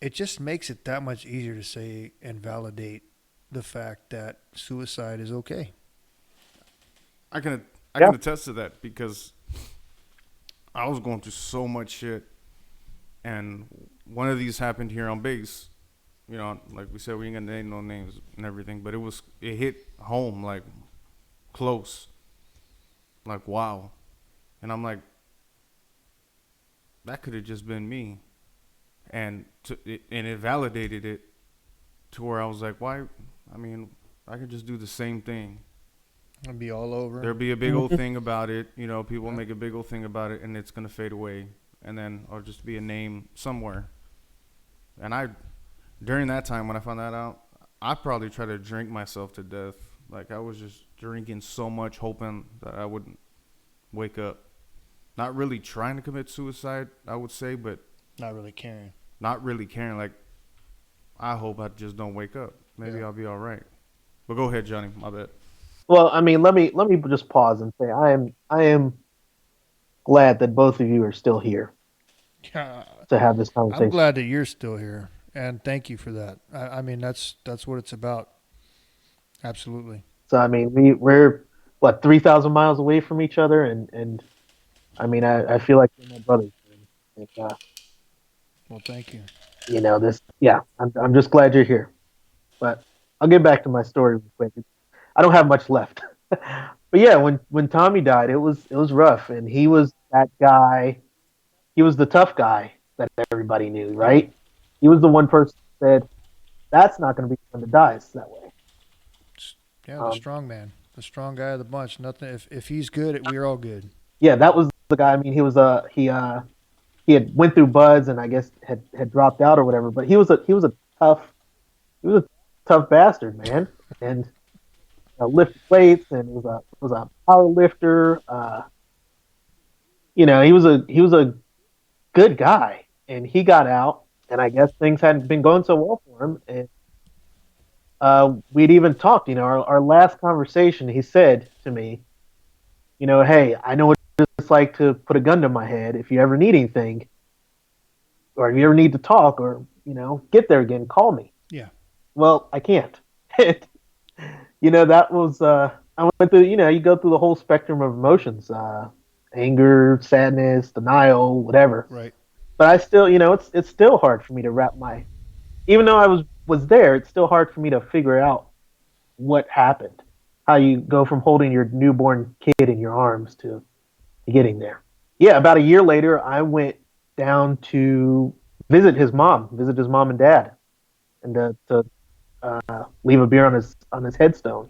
it just makes it that much easier to say and validate the fact that suicide is okay.
I
Yeah.
can attest to that because I was going through so much shit, and one of these happened here on base. You know, like we said, we ain't gonna name no names and everything, but it hit home like close, like wow, and I'm like, that could have just been me, and it validated it to where I was like, why? I mean, I could just do the same thing.
It'll be all over.
There'll be a big old thing about it, you know. People
Yeah.
make a big old thing about it, and it's gonna fade away, and then I'll just be a name somewhere. And during that time when I found that out, I probably tried to drink myself to death. Like I was just drinking so much, hoping that I wouldn't wake up. Not really trying to commit suicide, I would say, but
Not really caring.
not really caring. Like I hope I just don't wake up. Maybe
Yeah.
I'll be all right. But go ahead, Johnny. My bad.
Well, I mean, let me just pause and say I am glad that both of you are still here
Yeah.
to have this
I'm
conversation.
glad that you're still here, and thank you for that. I mean, that's what it's about. Absolutely.
So I mean, we're what 3,000 miles away from each other, and I mean, I feel like you're my brothers. And,
Well, thank you.
you know this. Yeah, I'm just glad you're here. But I'll get back to my story real quick. I don't have much left. But yeah, when Tommy died, it was rough, and he was that guy. He was the tough guy that everybody knew, right? He was the one person who said, "That's not going to be the one that dies that way."
Yeah, the
Um,
strong man, the strong guy of the bunch. Nothing. If he's good, we're all good.
yeah, that was the guy. I mean, he had went through buds and I guess had dropped out or whatever. But tough he was a tough bastard, man, and lifted weights and was a power lifter. He was a good guy, and he got out, and I guess things hadn't been going so well for him. And we'd even talked. Our last conversation, he said to me, "Hey, I know what it's like to put a gun to my head. If you ever need anything, or if you ever need to talk, or get there again, call me."
Yeah.
Well, I can't. That was I went through. You go through the whole spectrum of emotions: anger, sadness, denial, whatever.
Right.
But I still, it's still hard for me to wrap my. Even though I was there, it's still hard for me to figure out what happened. How you go from holding your newborn kid in your arms to getting there. Yeah, about a year later, I went down to visit his mom and dad, and to leave a beer on his headstone.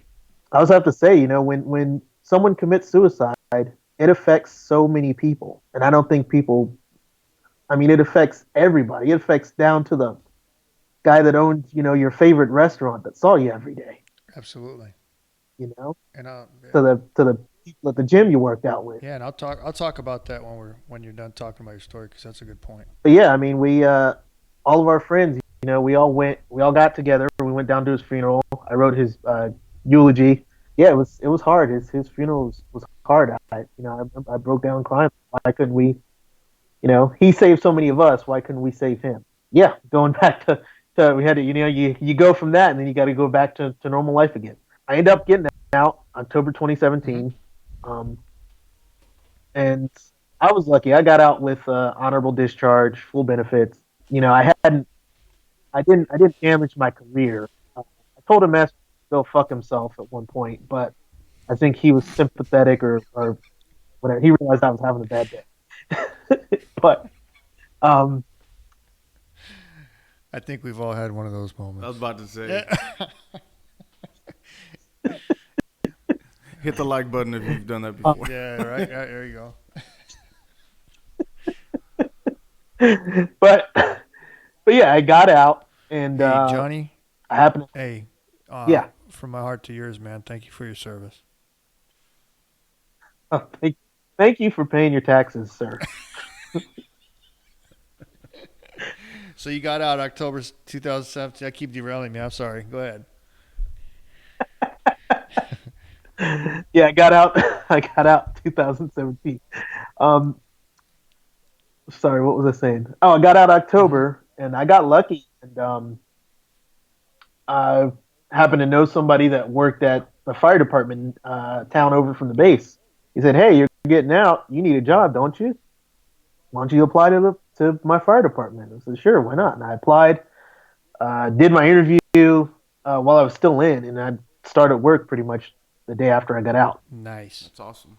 I also have to say, when someone commits suicide, it affects so many people, and I don't think people. I mean, it affects everybody. It affects down to the guy that owns, your favorite restaurant that saw you every day.
Absolutely.
You know,
And
to the people at the gym you worked out with.
yeah, and I'll talk about that when you're done talking about your story, because that's a good point.
But yeah, I mean, we all of our friends, we all got together. We went down to his funeral. I wrote his eulogy. Yeah, it was hard. His funeral was hard. I broke down crying. Why couldn't we? He saved so many of us. Why couldn't we save him? Yeah, going back to we had to, you go from that, and then you got to go back to normal life again. I ended up getting out October
Hmm.
2017, and I was lucky. I got out with honorable discharge, full benefits. I didn't damage my career. I told him to go fuck himself at one point, but I think he was sympathetic or whatever. He realized I was having a bad day. But um,
I think we've all had one of those
I was
moments.
about to say, hit the like button if you've done that before.
Yeah, right. There you go.
but yeah, I got out and
Hey, Johnny.
I happened.
Hey,
Yeah,
from my heart to yours, man. Thank you for your service.
thank you for paying your taxes, sir.
So you got out October 2017. I keep derailing me. I'm sorry. Go ahead.
Yeah, I got out. I got out 2017. Um, sorry, what was I saying? Oh, I got out
Mm-hmm.
October, and I got lucky, and I happened to know somebody that worked at the fire department town over from the base. He said, "Hey, you're getting out. You need a job, don't you? Why don't you apply to my fire department?" I said, "Sure, why not?" And I applied. Did my interview while I was still in, and I started work pretty much the day after I got out.
Nice.
That's awesome.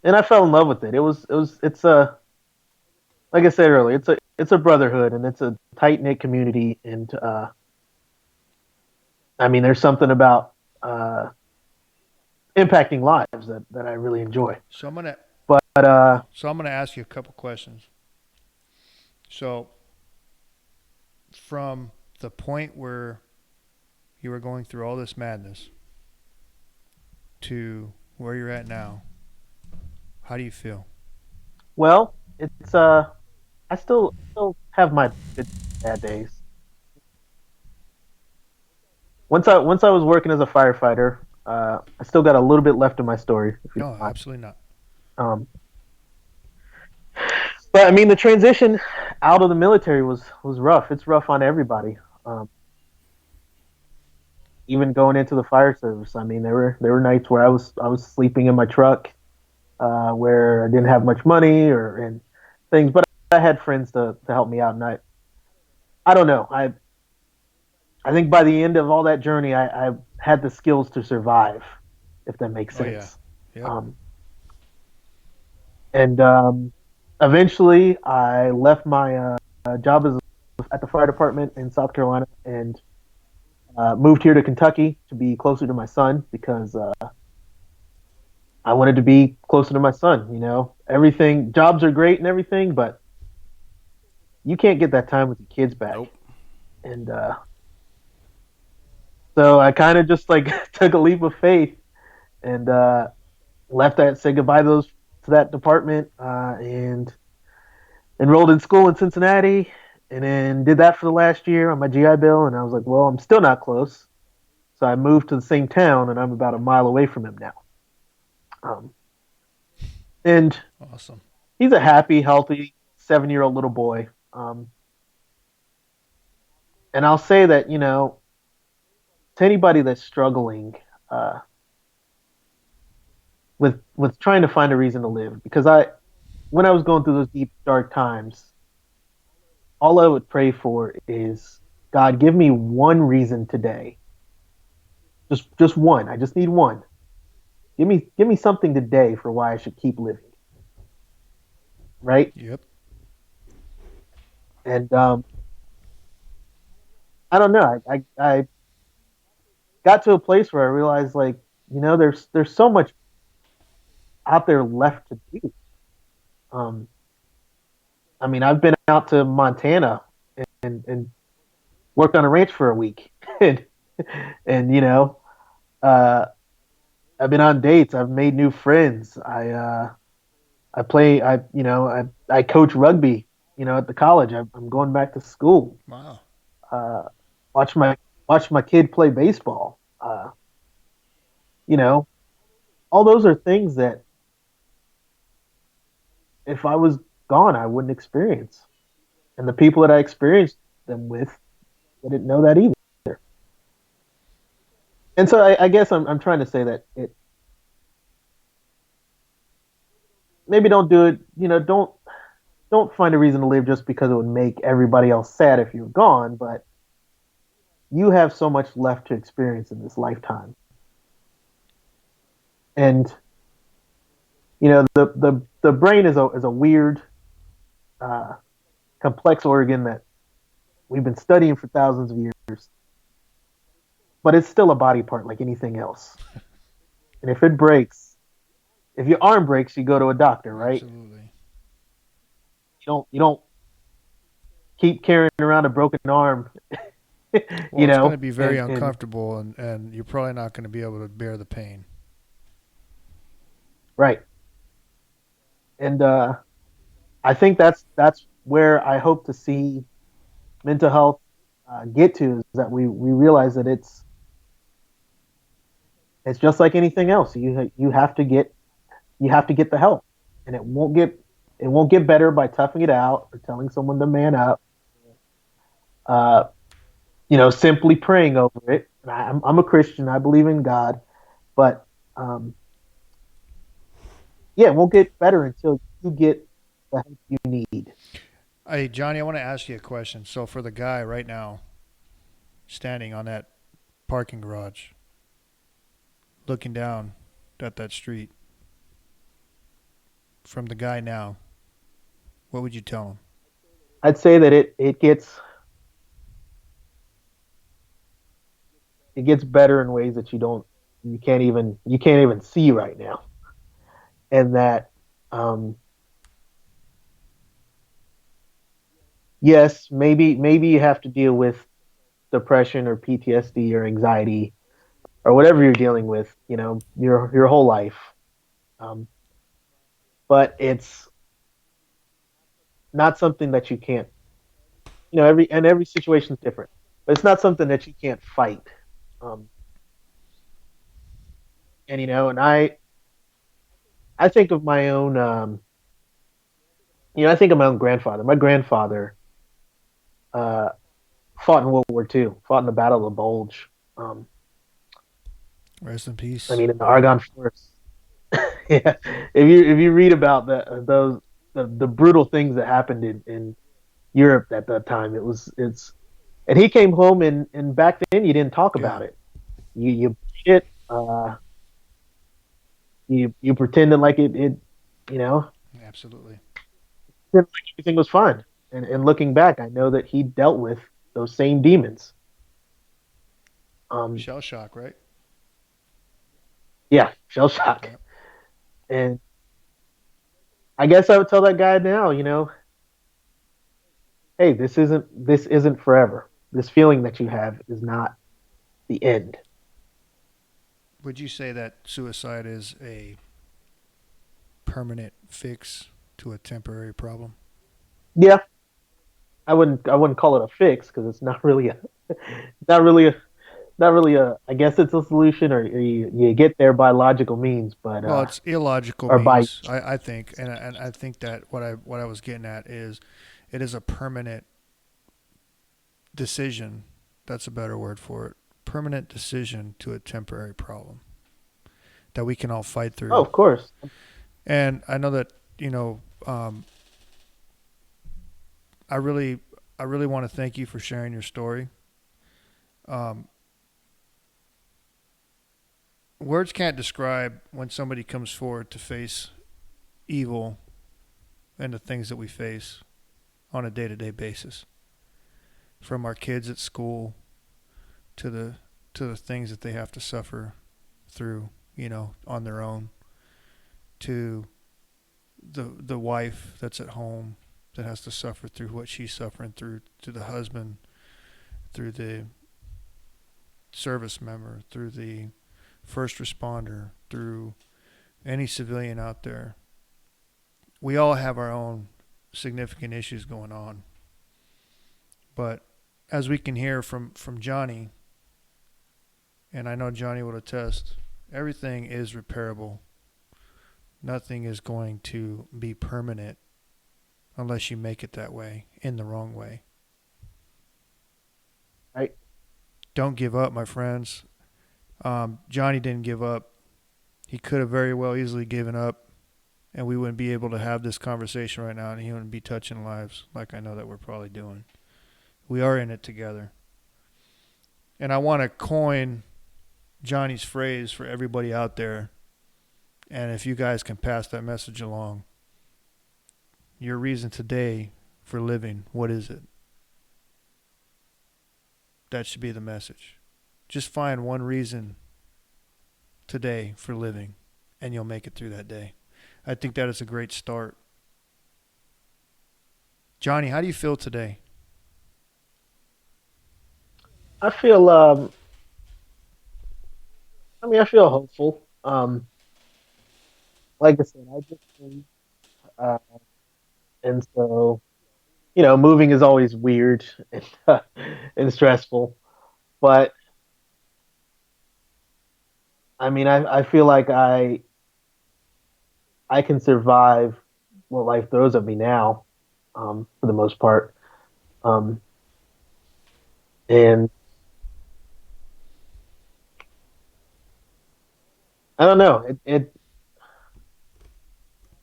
And I fell in love with it. It's a like I said earlier, it's a brotherhood and it's a tight knit community. And I mean, there's something about uh, impacting lives that I really enjoy.
So I'm gonna
But
so I'm gonna ask you a couple questions. So from the point where you were going through all this madness to where you're at now, how do you feel?
well, it's I still have my good bad days. Once I was working as a firefighter, I still got a little bit left of my story, if you
No,
don't mind.
absolutely not.
Um, but I mean, the transition out of the military was rough. It's rough on everybody. Even going into the fire service, I mean, there were nights where I was sleeping in my truck, where I didn't have much money or and things, but I had friends to help me out, and I don't know. I think by the end of all that journey, I had the skills to survive, if that makes
Oh yeah.
sense.
Yep.
Um, and eventually, I left my job as at the fire department in South Carolina and moved here to Kentucky to be closer to my son because I wanted to be closer to my son. You know, everything jobs are great and everything, but you can't get that time with your kids back.
Nope.
And so I kind of just like took a leap of faith and left that, said goodbye to those to that department, and enrolled in school in Cincinnati, and then did that for the last year on my GI Bill. And I was like, well, I'm still not close, so I moved to the same town, and I'm about a mile away from him now. Um, and
Awesome.
he's a happy, healthy 7 year old little boy. And I'll say that to anybody that's struggling uh, with trying to find a reason to live, because when I was going through those deep dark times, all I would pray for is, God, give me one reason today. Just one. I just need one. Give me something today for why I should keep living. Right?
Yep.
And I don't know. I got to a place where I realized, like, there's so much out there left to do. Um, I mean, I've been out to Montana and worked on a ranch for a week, and and uh, I've been on dates. I've made new friends. I play. I coach rugby. At the college. I'm going back to school.
Wow.
Uh, watch my watch my kid play baseball. You know, all those are things that if I was gone, I wouldn't experience. And the people that I experienced them with, they didn't know that either. And so I guess I'm trying to say that it maybe don't do it. Don't find a reason to live just because it would make everybody else sad if you're gone. But you have so much left to experience in this lifetime. And the brain is a weird uh, complex organ that we've been studying for thousands of years, but it's still a body part like anything else. And if it breaks, if your arm breaks, you go to a doctor, right?
Absolutely.
You don't keep carrying around a broken arm,
Well, it's going to be very
and
uncomfortable, and you're probably not going to be able to bear the pain.
right. And I think that's where I hope to see mental health get to, is that we realize that it's just like anything else. You have to get the help, and it won't get better by toughing it out or telling someone to man up. Uh, simply praying over it. And I'm a Christian. I believe in God, but um, yeah, it won't get better until you get the help you need.
Hey, Johnny, I want to ask you a question. So, for the guy right now standing on that parking garage, looking down at that street, from the guy now, what would you tell him?
I'd say that it gets better in ways that you can't even see right now, and that um, yes, maybe you have to deal with depression or PTSD or anxiety or whatever you're dealing with, your whole life. Um, but it's not something that you can't, every situation is different. But it's not something that you can't fight. Um, and I think of my own, I think of my own grandfather. My grandfather uh, fought in World War II, fought in the Battle of the Bulge. Um,
Rest in
I
peace.
mean, in the Argonne Forest. Yeah, if you read about the brutal things that happened in Europe at that time, it's and he came home, and back then you didn't talk
Yeah,
about it. You it you pretended like it you know
absolutely.
pretended like everything was fine. And looking back, I know that he dealt with those same demons. Um,
Shell shock, right?
yeah, shell shock.
Yeah.
And I guess I would tell that guy now, hey, this isn't forever. This feeling that you have is not the end.
Would you say that suicide is a permanent fix to a temporary problem?
Yeah, I wouldn't call it a fix because it's not really a not really a I guess it's a solution, or you get there by logical means, but
Well, it's illogical
or by
means, I think, and I think that what I was getting at is, it is a permanent decision. That's a better word for it. Permanent decision to a temporary problem that we can all fight
oh,
through.
of course.
And I know that, you know, um, I really, I really want to thank you for sharing your story. Um, Words can't describe when somebody comes forward to face evil and the things that we face on a day-to-day basis, from our kids at school to the things that they have to suffer through, on their own, to the wife that's at home that has to suffer through what she's suffering through, to the husband, through the service member, through the first responder, through any civilian out there. We all have our own significant issues going on. But as we can hear from Johnny, and I know Johnny will attest, everything is repairable. Nothing is going to be permanent unless you make it that way, in the wrong way.
Right.
Don't give up, my friends. Johnny didn't give up. He could have very well easily given up, and we wouldn't be able to have this conversation right now, and he wouldn't be touching lives like I know that we're probably doing. We are in it together. And I want to coin Johnny's phrase for everybody out there, and if you guys can pass that message along. Your reason today for living, what is it? That should be the message. Just find one reason today for living, and you'll make it through that day. I think that is a great start. Johnny, how do you feel today?
I feel I feel hopeful. Like I said, I just moved, uh, and so moving is always weird and stressful. But I mean, I feel like I can survive what life throws at me now, for the most part. Um, and I don't know.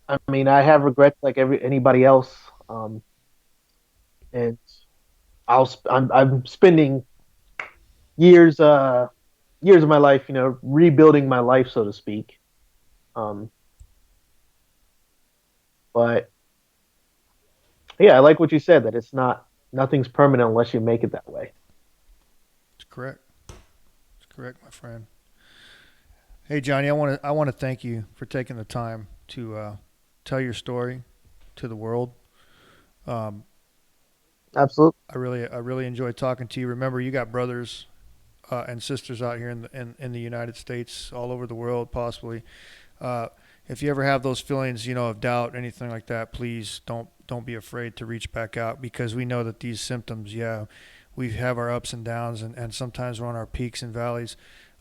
I mean, I have regrets like anybody else. And I'm spending years years of my life, rebuilding my life, so to speak. Um, but yeah, I like what you said, that nothing's permanent unless you make it that way.
It's correct. It's correct, my friend. Hey, Johnny, I want to thank you for taking the time to tell your story to the world. Um,
Absolutely.
I really enjoyed talking to you. Remember, you got brothers and sisters out here in the United States, all over the world, possibly. Uh, if you ever have those feelings, of doubt, anything like that, please don't be afraid to reach back out, because we know that these symptoms, yeah, we have our ups and downs, and sometimes we're on our peaks and valleys,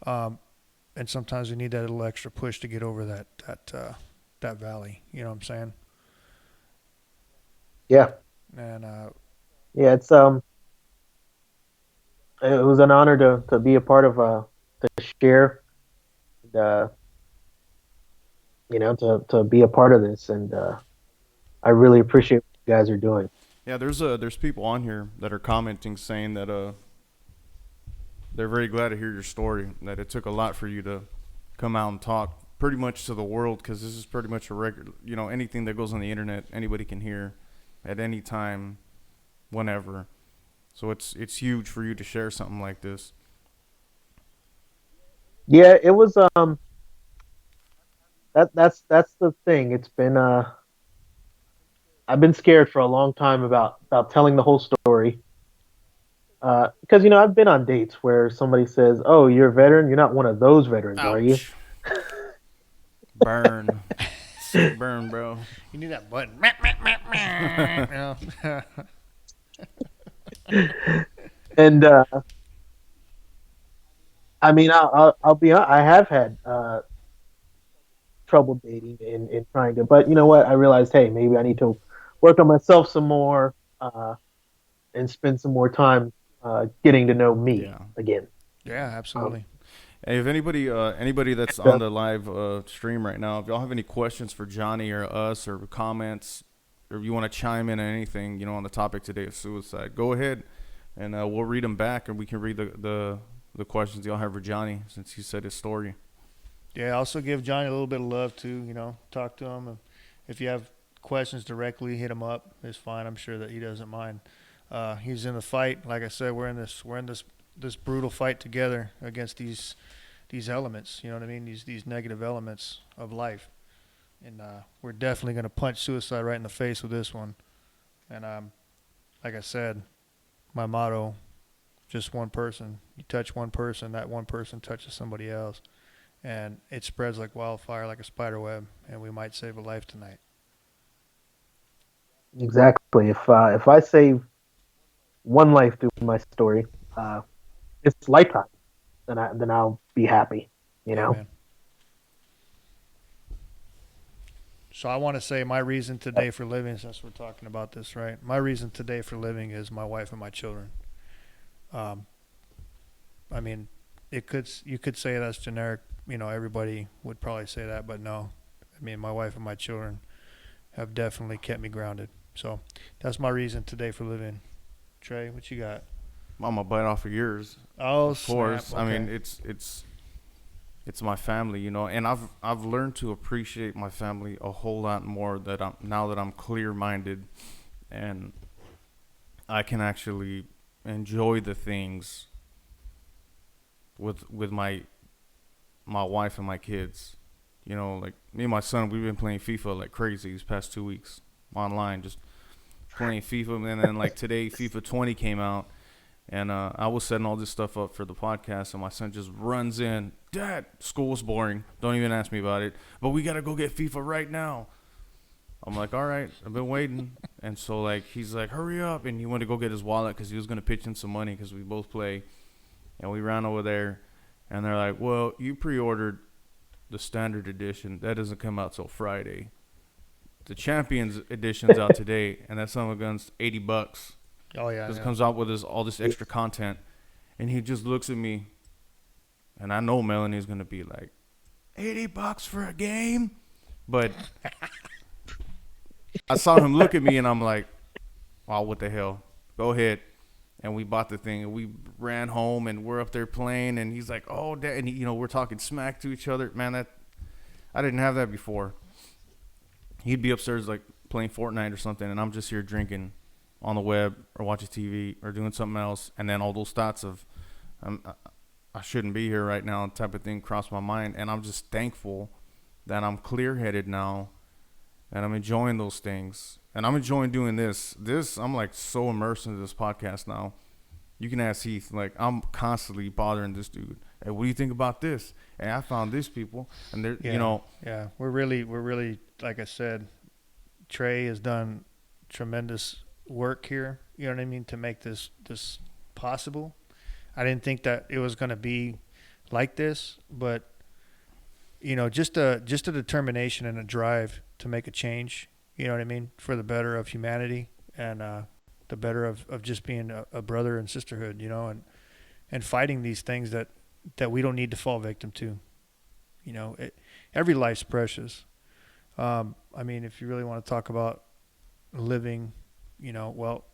and sometimes we need that little extra push to get over that valley. You know what I'm saying?
Yeah.
And
Yeah. It was an honor to be a part of to share, uh, to be a part of this, and I really appreciate what you guys are doing.
Yeah, there's people on here that are commenting saying that they're very glad to hear your story. That it took a lot for you to come out and talk pretty much to the world, because this is pretty much a record. Anything that goes on the internet, anybody can hear at any time, whenever. So it's huge for you to share something like this.
Yeah, it was that's the thing. It's been I've been scared for a long time about telling the whole story. Because I've been on dates where somebody says, "Oh, you're a veteran. You're not one of those veterans, are you?"
Ouch. Burn. Sick burn, bro.
you need that button.
And I mean, I'll be honest, I have had trouble dating and trying to, but you know what? I realized, hey, maybe I need to work on myself some more, and spend some more time getting to know me
Yeah.
again.
Yeah,
Um,
absolutely.
Hey, if anybody that's
and,
on the live stream right now, if y'all have any questions for Johnny or us, or comments, or if you want to chime in on anything, on the topic today of suicide, go ahead, and we'll read them back, and we can read the questions y'all have for Johnny, since he said his story.
Yeah, also give Johnny a little bit of love too. Talk to him. And if you have questions directly, hit him up. It's fine. I'm sure that he doesn't mind. He's in the fight. Like I said, we're in this brutal fight together against these elements. You know what I mean? These negative elements of life. And we're definitely going to punch suicide right in the face with this one. And like I said, my motto: just one person. You touch one person, that one person touches somebody else, and it spreads like wildfire, like a spider web, and we might save a life tonight.
exactly. If I save one life through my story, uh, it's lifetime. Then I'll be happy. You know.
Amen. So I want to say my reason today for living, since we're talking about this, right? My reason today for living is my wife and my children. Um, I mean, you could say that's generic. Everybody would probably say that, but no. I mean, my wife and my children have definitely kept me grounded. So that's my reason today for living. Trey, what you got?
I'm gonna bite off of yours,
Oh,
of course.
snap.
I
Okay.
mean, it's my family, and I've learned to appreciate my family a whole lot more, that I'm now that I'm clear minded, and I can actually enjoy the things with my wife and my kids. You know, like me and my son, we've been playing FIFA like crazy these past 2 weeks online, just playing FIFA. And then like today, FIFA 20 came out, and I was setting all this stuff up for the podcast, and my son just runs in, Dad, school's boring. Don't even ask me about it. But we gotta go get FIFA right now. I'm like, all right, I've been waiting. And so like he's like, hurry up, and he went to go get his wallet because he was gonna pitch in some money because we both play. And we ran over there, and they're like, well, you pre-ordered the standard edition. That doesn't come out till Friday. The Champions edition's out today, and that son of a gun's $80.
Oh yeah.
Because it
Yeah.
comes out with all this extra content. And he just looks at me, and I know Melanie's going to be like, $80 for a game? But I saw him look at me, and I'm like, wow, what the hell? Go ahead. And we bought the thing, and we ran home, and we're up there playing, and he's like, oh, Dad, and you know, we're talking smack to each other. Man, that I didn't have that before. He'd be upstairs like playing Fortnite or something, and I'm just here drinking on the web or watching TV or doing something else, and then all those thoughts of I shouldn't be here right now type of thing cross my mind, and I'm just thankful that I'm clear-headed now, and I'm enjoying those things, and I'm enjoying doing this. I'm like so immersed into this podcast now. You can ask Heath, like I'm constantly bothering this dude. Hey, what do you think about this? And I found this people, and they're
Yeah.
you know.
Yeah. We're really, like I said, Trey has done tremendous work here. You know what I mean, to make this possible. I didn't think that it was going to be like this, but you know, just a determination and a drive to make a change. You know what I mean, for the better of humanity and the better of just being a brother and sisterhood. You know, and fighting these things that we don't need to fall victim to. You know, every life's precious. I mean, if you really want to talk about living, you know, well,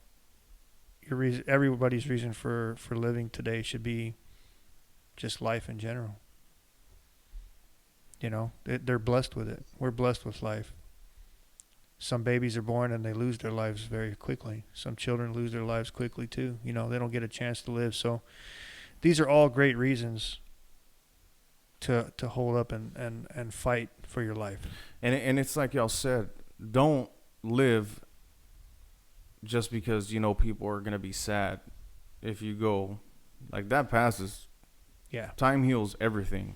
everybody's reason for living today should be just life in general. You know, they're blessed with it. We're blessed with life. Some babies are born and they lose their lives very quickly. Some children lose their lives quickly too. You know, they don't get a chance to live. So these are all great reasons to hold up and fight for your life.
And it's like y'all said, don't live just because you know people are gonna be sad if you go. Like that passes.
Yeah.
Time heals everything.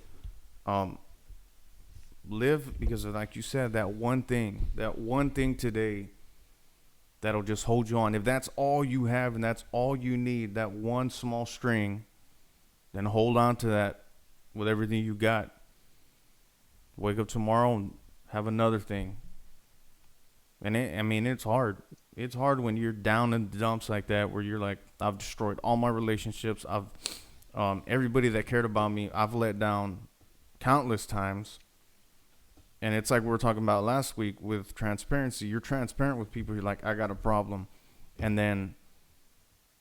Live because of, like you said, that one thing today that'll just hold you on. If that's all you have and that's all you need, that one small string, then hold on to that with everything you got. Wake up tomorrow and have another thing. And it's hard. It's hard when you're down in the dumps like that, where you're like, I've destroyed all my relationships. Everybody that cared about me, I've let down countless times. And it's like we were talking about last week with transparency. You're transparent with people. You're like, I got a problem. And then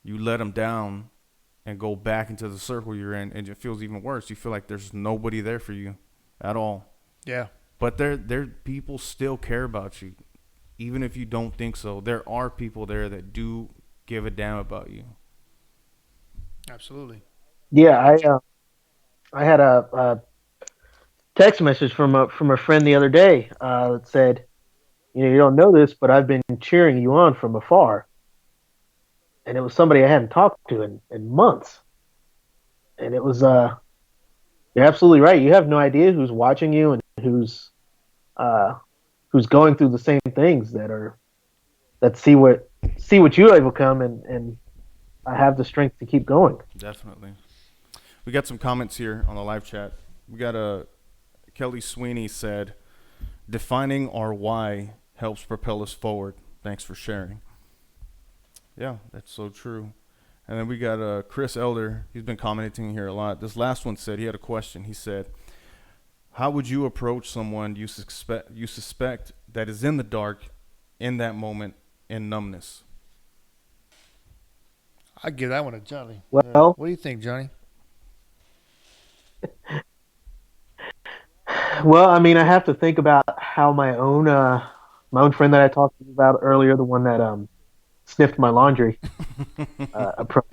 you let them down and go back into the circle you're in, and it feels even worse. You feel like there's nobody there for you at all.
Yeah.
But there people still care about you. Even if you don't think so, there are people there that do give a damn about you.
Absolutely.
Yeah, I had a text message from a friend the other day that said, you know, you don't know this, but I've been cheering you on from afar. And it was somebody I hadn't talked to in months. And it was you're absolutely right. You have no idea who's watching you and who's going through the same things that see what you overcome, and I have the strength to keep going.
Definitely. We got some comments here on the live chat. We got Kelly Sweeney said, defining our why helps propel us forward. Thanks for sharing. Yeah, that's so true. And then we got Chris Elder. He's been commenting here a lot. This last one said he had a question. He said, how would you approach someone you suspect that is in the dark in that moment in numbness?
I'd give that one to Johnny.
Well,
What do you think, Johnny?
well, I mean, I have to think about how my own friend that I talked about earlier, the one that sniffed my laundry approach.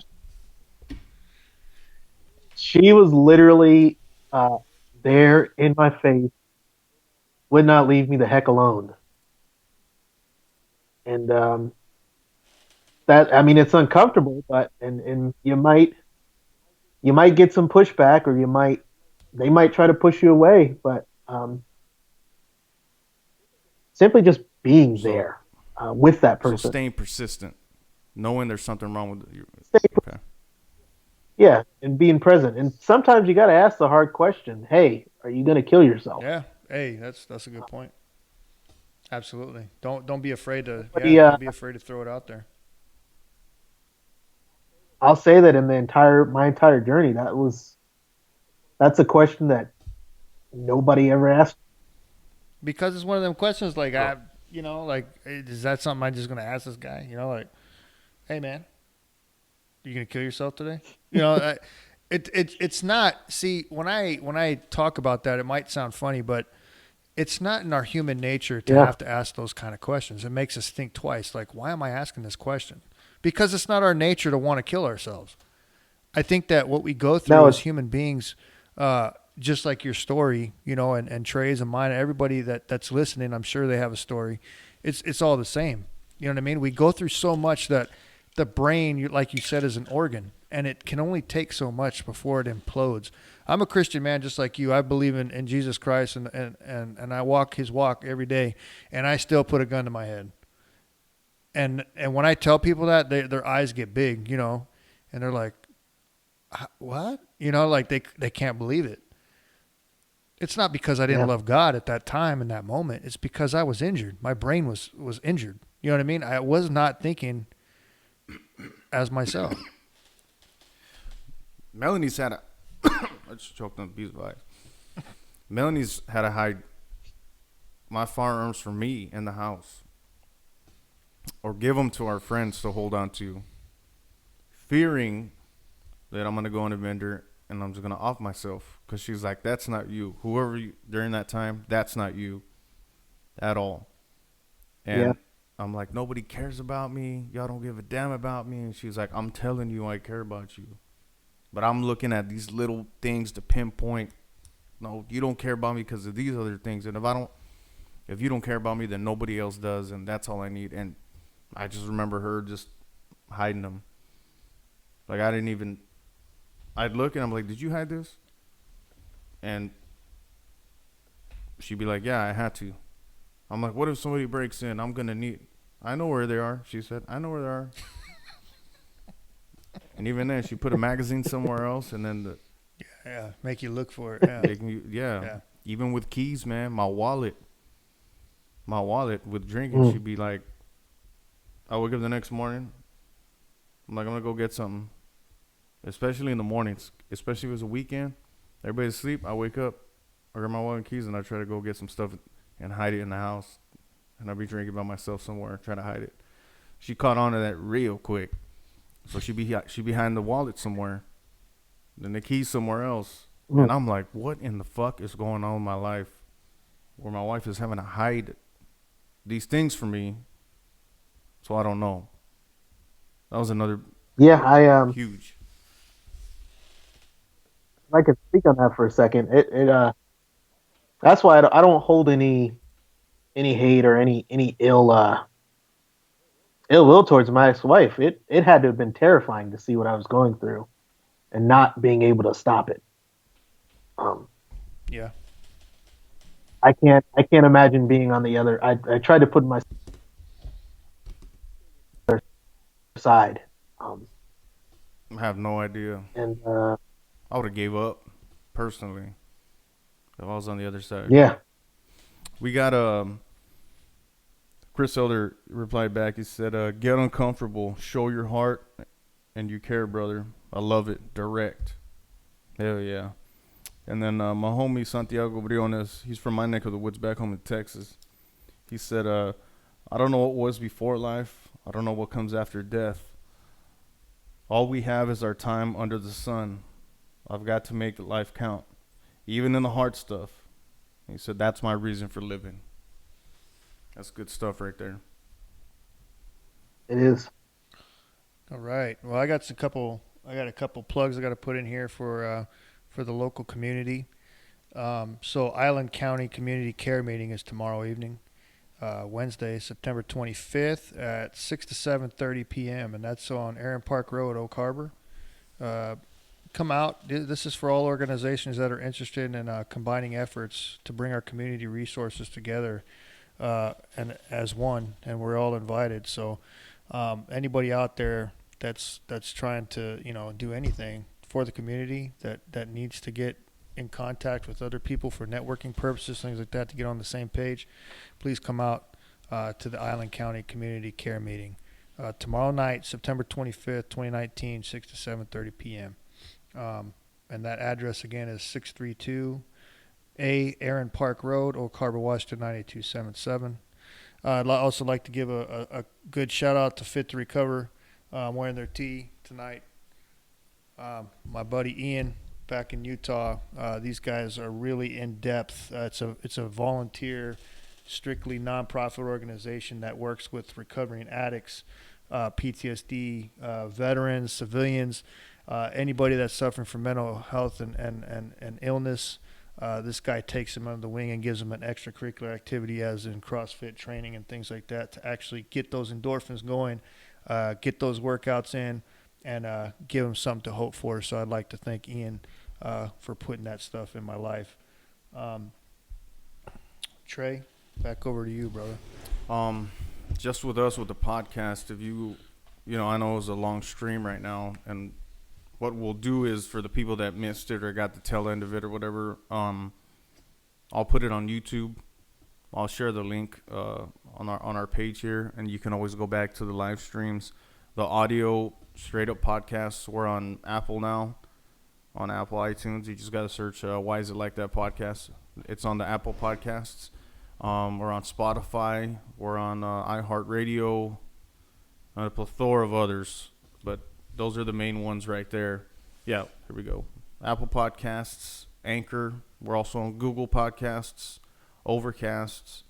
She was literally uh, there in my face, would not leave me the heck alone. And that, I mean, it's uncomfortable, but and you might get some pushback, or they might try to push you away, but simply just being
So,
there with that
so
person.
staying persistent, knowing there's something wrong with you. Okay.
Yeah, and being present. And sometimes you got to ask the hard question. Hey, are you going to kill yourself?
Yeah. Hey, that's a good point. Absolutely. Don't be afraid to
Yeah,
don't be afraid to throw it out there.
I'll say that in my entire journey, that's a question that nobody ever asked.
Because it's one of them questions like
Oh.
like hey, is that something I'm just gonna ask this guy? Like, hey man, you gonna kill yourself today? It's not. See, when I talk about that, it might sound funny, but it's not in our human nature to
Yeah.
have to ask those kind of questions. It makes us think twice. Like, why am I asking this question? Because it's not our nature to want to kill ourselves. I think that what we go through
No,
as
it's
human beings, just like your story, and Trey's and mine, everybody that's listening, I'm sure they have a story. It's all the same. You know what I mean? We go through so much that the brain, like you said, is an organ, and it can only take so much before it implodes. I'm a Christian man, just like you. I believe in Jesus Christ, and I walk His walk every day, and I still put a gun to my head. And when I tell people that, their eyes get big, and they're like, what? Like they can't believe it. It's not because I didn't
yeah.
love God at that time in that moment. It's because I was injured. My brain was injured. You know what I mean? I was not thinking as myself.
Melanie's had a. I just choked on beeswax. Melanie's had to hide my firearms from me in the house, or give them to our friends to hold on to, fearing that I'm gonna go on a vendor and I'm just gonna off myself, because she's like, "That's not you. Whoever you during that time, that's not you at all."
Yeah.
And I'm like, "Nobody cares about me. Y'all don't give a damn about me." And she's like, "I'm telling you, I care about you." But I'm looking at these little things to pinpoint. No, you don't care about me because of these other things. And if you don't care about me, then nobody else does, and that's all I need. And I just remember her just hiding them. Like I didn't even. I'd look and I'm like, "Did you hide this?" And she'd be like, "Yeah, I had to." I'm like, "What if somebody breaks in? I'm gonna need." "I know where they are," she said. "I know where they are." And even then, she put a magazine somewhere else, and then
Yeah, make you look for it. Yeah,
yeah.
yeah.
Even with keys, man, my wallet with drinking,
Mm.
she'd be like, I wake up the next morning, I'm like, I'm gonna go get something, especially in the mornings, especially if it's a weekend, everybody's asleep. I wake up, I grab my wallet and keys, and I try to go get some stuff and hide it in the house, and I'll be drinking by myself somewhere, trying to hide it. She caught on to that real quick, so she behind the wallet somewhere, then the keys somewhere else,
Mm.
and I'm like, what in the fuck is going on in my life, where my wife is having to hide these things from me, so I don't know. That was another
Yeah,
huge.
if I could speak on that for a second. That's why I don't hold any hate or any ill will towards my ex-wife. It had to have been terrifying to see what I was going through and not being able to stop it. Um,
Yeah.
I can't imagine being on the other. I tried to put my side,
I have no idea.
and
I would have gave up personally if I was on the other side.
yeah,
We got Chris Elder replied back. He said, "Get uncomfortable, show your heart and you care, brother. I love it. Direct. Hell yeah." And then my homie Santiago Briones, he's from my neck of the woods back home in Texas. He said, "I don't know what was before life. I don't know what comes after death. All we have is our time under the sun. I've got to make life count, even in the hard stuff." He said, "That's my reason for living." That's good stuff right there.
it is.
All right. Well, I got a couple plugs I got to put in here for the local community. So Island County Community Care Meeting is tomorrow evening, Wednesday, September 25th at 6 to 7:30 p.m. and that's on Aaron Park Road, Oak Harbor. Uh, Come out. This is for all organizations that are interested in combining efforts to bring our community resources together and as one, and we're all invited. So anybody out there that's trying to do anything for the community that needs to get in contact with other people for networking purposes, things like that, to get on the same page, please come out to the Island County Community Care Meeting tomorrow night, September 25th, 2019, 6 to 7:30 p.m. And that address again is 632 Aaron Park Road, Oak Harbor, Washington 98277. I'd also like to give a good shout out to Fit to Recover. I'm wearing their tee tonight. My buddy Ian back in Utah. These guys are really in depth. It's a volunteer, strictly nonprofit organization that works with recovering addicts, PTSD, veterans, civilians, anybody that's suffering from mental health and illness. This guy takes them under the wing and gives them an extracurricular activity, as in CrossFit training and things like that, to actually get those endorphins going, get those workouts in, and give them something to hope for. So I'd like to thank Ian for putting that stuff in my life. Trey, back over to you, brother.
Just with us with the podcast, if I know it's a long stream right now, and what we'll do is, for the people that missed it or got the tail end of it or whatever, I'll put it on YouTube. I'll share the link on our page here, and you can always go back to the live streams. The audio straight up podcasts, we're on Apple now, on Apple iTunes. You just got to search Why Is It Like That podcast. It's on the Apple Podcasts. We're on Spotify. We're on iHeartRadio, and a plethora of others, but those are the main ones right there. Yeah, here we go. Apple Podcasts, Anchor. We're also on Google Podcasts, Overcasts,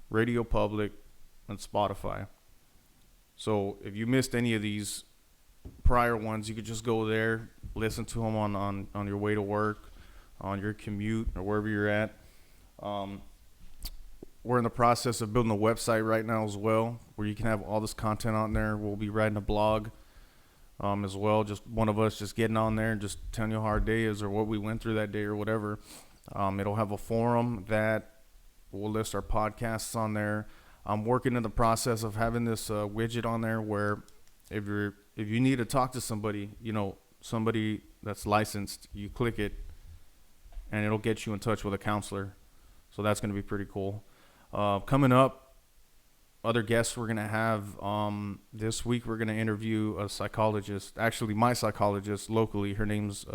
Radio Public, and Spotify. So if you missed any of these prior ones, you could just go there, listen to them on your way to work, on your commute, or wherever you're at. We're in the process of building a website right now as well, where you can have all this content on there. We'll be writing a blog as well. Just one of us just getting on there and just telling you how our day is or what we went through that day or whatever. It'll have a forum that will list our podcasts on there. I'm working in the process of having this widget on there where if you need to talk to somebody, somebody that's licensed, you click it and it'll get you in touch with a counselor. So that's going to be pretty cool. Coming up, other guests we're going to have this week, we're going to interview a psychologist, actually my psychologist locally. Her name's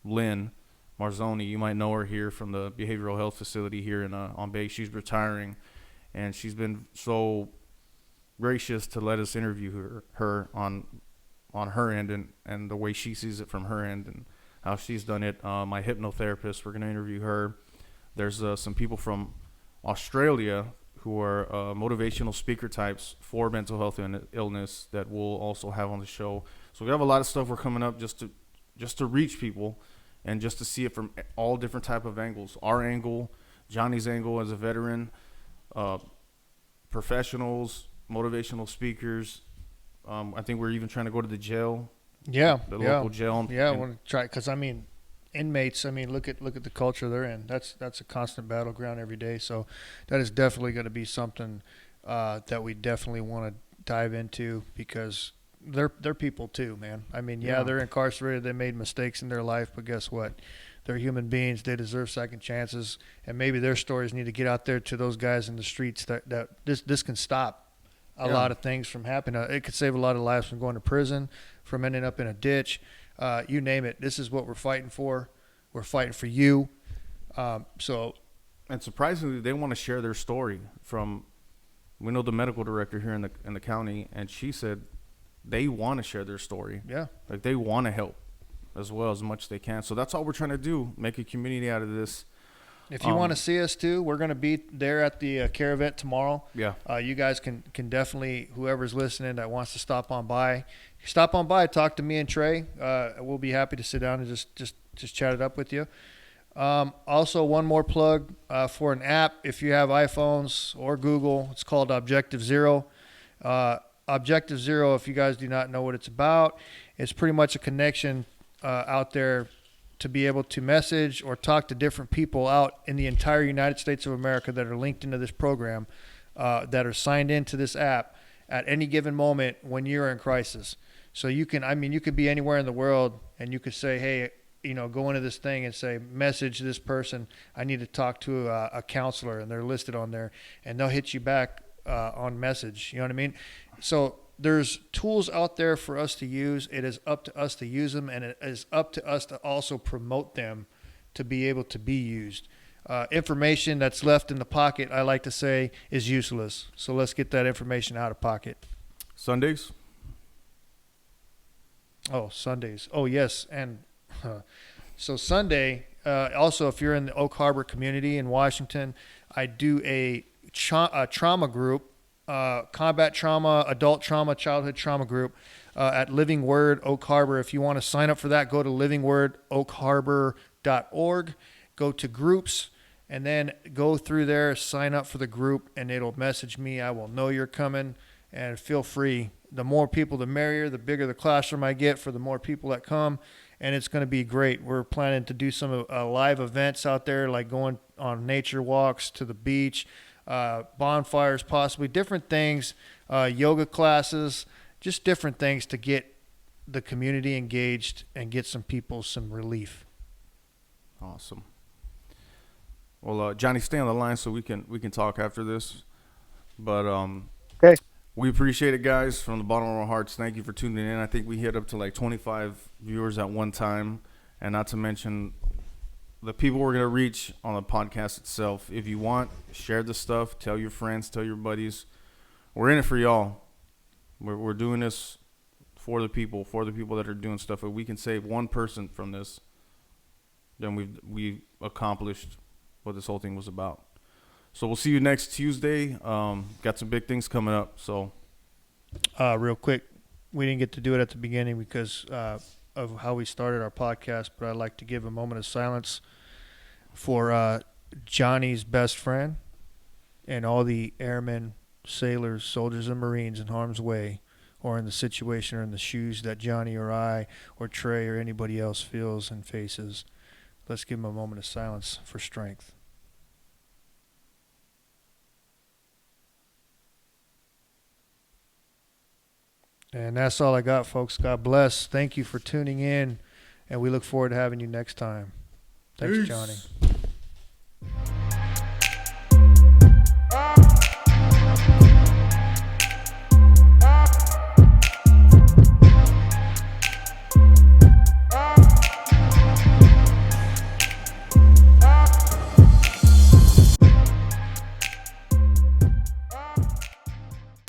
Lynn Marzoni. You might know her here from the behavioral health facility here on Bay. She's retiring, and she's been so gracious to let us interview her on her end and the way she sees it from her end and how she's done it. My hypnotherapist, we're going to interview her. There's some people from Australia who are motivational speaker types for mental health and illness that we'll also have on the show. So we have a lot of stuff we're coming up just to reach people and just to see it from all different type of angles. Our angle, Johnny's angle as a veteran, professionals, motivational speakers. I think we're even trying to go to the jail.
Yeah,
the local jail.
Yeah, I want to try, because inmates, look at the culture they're in. That's a constant battleground every day. So that is definitely going to be something that we definitely want to dive into, because they're people too, man. Yeah, they're incarcerated. They made mistakes in their life, but guess what? They're human beings. They deserve second chances, and maybe their stories need to get out there to those guys in the streets that this can stop a lot of things from happening. It could save a lot of lives from going to prison, from ending up in a ditch. You name it. This is what we're fighting for. We're fighting for you. And
surprisingly, they want to share their story. We know the medical director here in the county, and she said they want to share their story.
Yeah.
Like, they want to help as much as they can. So that's all we're trying to do, make a community out of this.
If you want to see us too, we're going to be there at the Care event tomorrow.
Yeah.
You guys can definitely, whoever's listening that wants to stop on by, talk to me and Trey. We'll be happy to sit down and just chat it up with you. Also, one more plug for an app. If you have iPhones or Google, it's called Objective Zero. Objective Zero, if you guys do not know what it's about, it's pretty much a connection out there to be able to message or talk to different people out in the entire United States of America that are linked into this program, that are signed into this app at any given moment when you're in crisis. So you could be anywhere in the world and you could say, hey, go into this thing and say, message this person. I need to talk to a counselor, and they're listed on there, and they'll hit you back on message. You know what I mean? So there's tools out there for us to use. It is up to us to use them, and it is up to us to also promote them to be able to be used. Information that's left in the pocket, I like to say, is useless. So let's get that information out of pocket.
Sundays?
Oh, Sundays. Oh, yes. And so Sunday, also, if you're in the Oak Harbor community in Washington, I do a trauma group, combat trauma, adult trauma, childhood trauma group at Living Word Oak Harbor. If you want to sign up for that, go to livingwordoakharbor.org, go to groups, and then go through there, sign up for the group, and it'll message me. I will know you're coming, and feel free. The more people, the merrier. The bigger the classroom I get for the more people that come, and it's going to be great. We're planning to do some live events out there, like going on nature walks to the beach, bonfires possibly, different things, yoga classes, just different things to get the community engaged and get some people some relief.
Awesome. Well, Johnny, stay on the line so we can talk after this. But
okay.
We appreciate it, guys, from the bottom of our hearts. Thank you for tuning in. I think we hit up to like 25 viewers at one time, and not to mention the people we're going to reach on the podcast itself. If you want, share the stuff. Tell your friends. Tell your buddies. We're in it for y'all. We're doing this for the people that are doing stuff. If we can save one person from this, then we've accomplished what this whole thing was about. So we'll see you next Tuesday. Got some big things coming up. So,
real quick, we didn't get to do it at the beginning because of how we started our podcast, but I'd like to give a moment of silence for Johnny's best friend and all the airmen, sailors, soldiers, and Marines in harm's way, or in the situation or in the shoes that Johnny or I or Trey or anybody else feels and faces. Let's give him a moment of silence for strength. And that's all I got, folks. God bless. Thank you for tuning in, and we look forward to having you next time. Thanks,
Peace.
Johnny.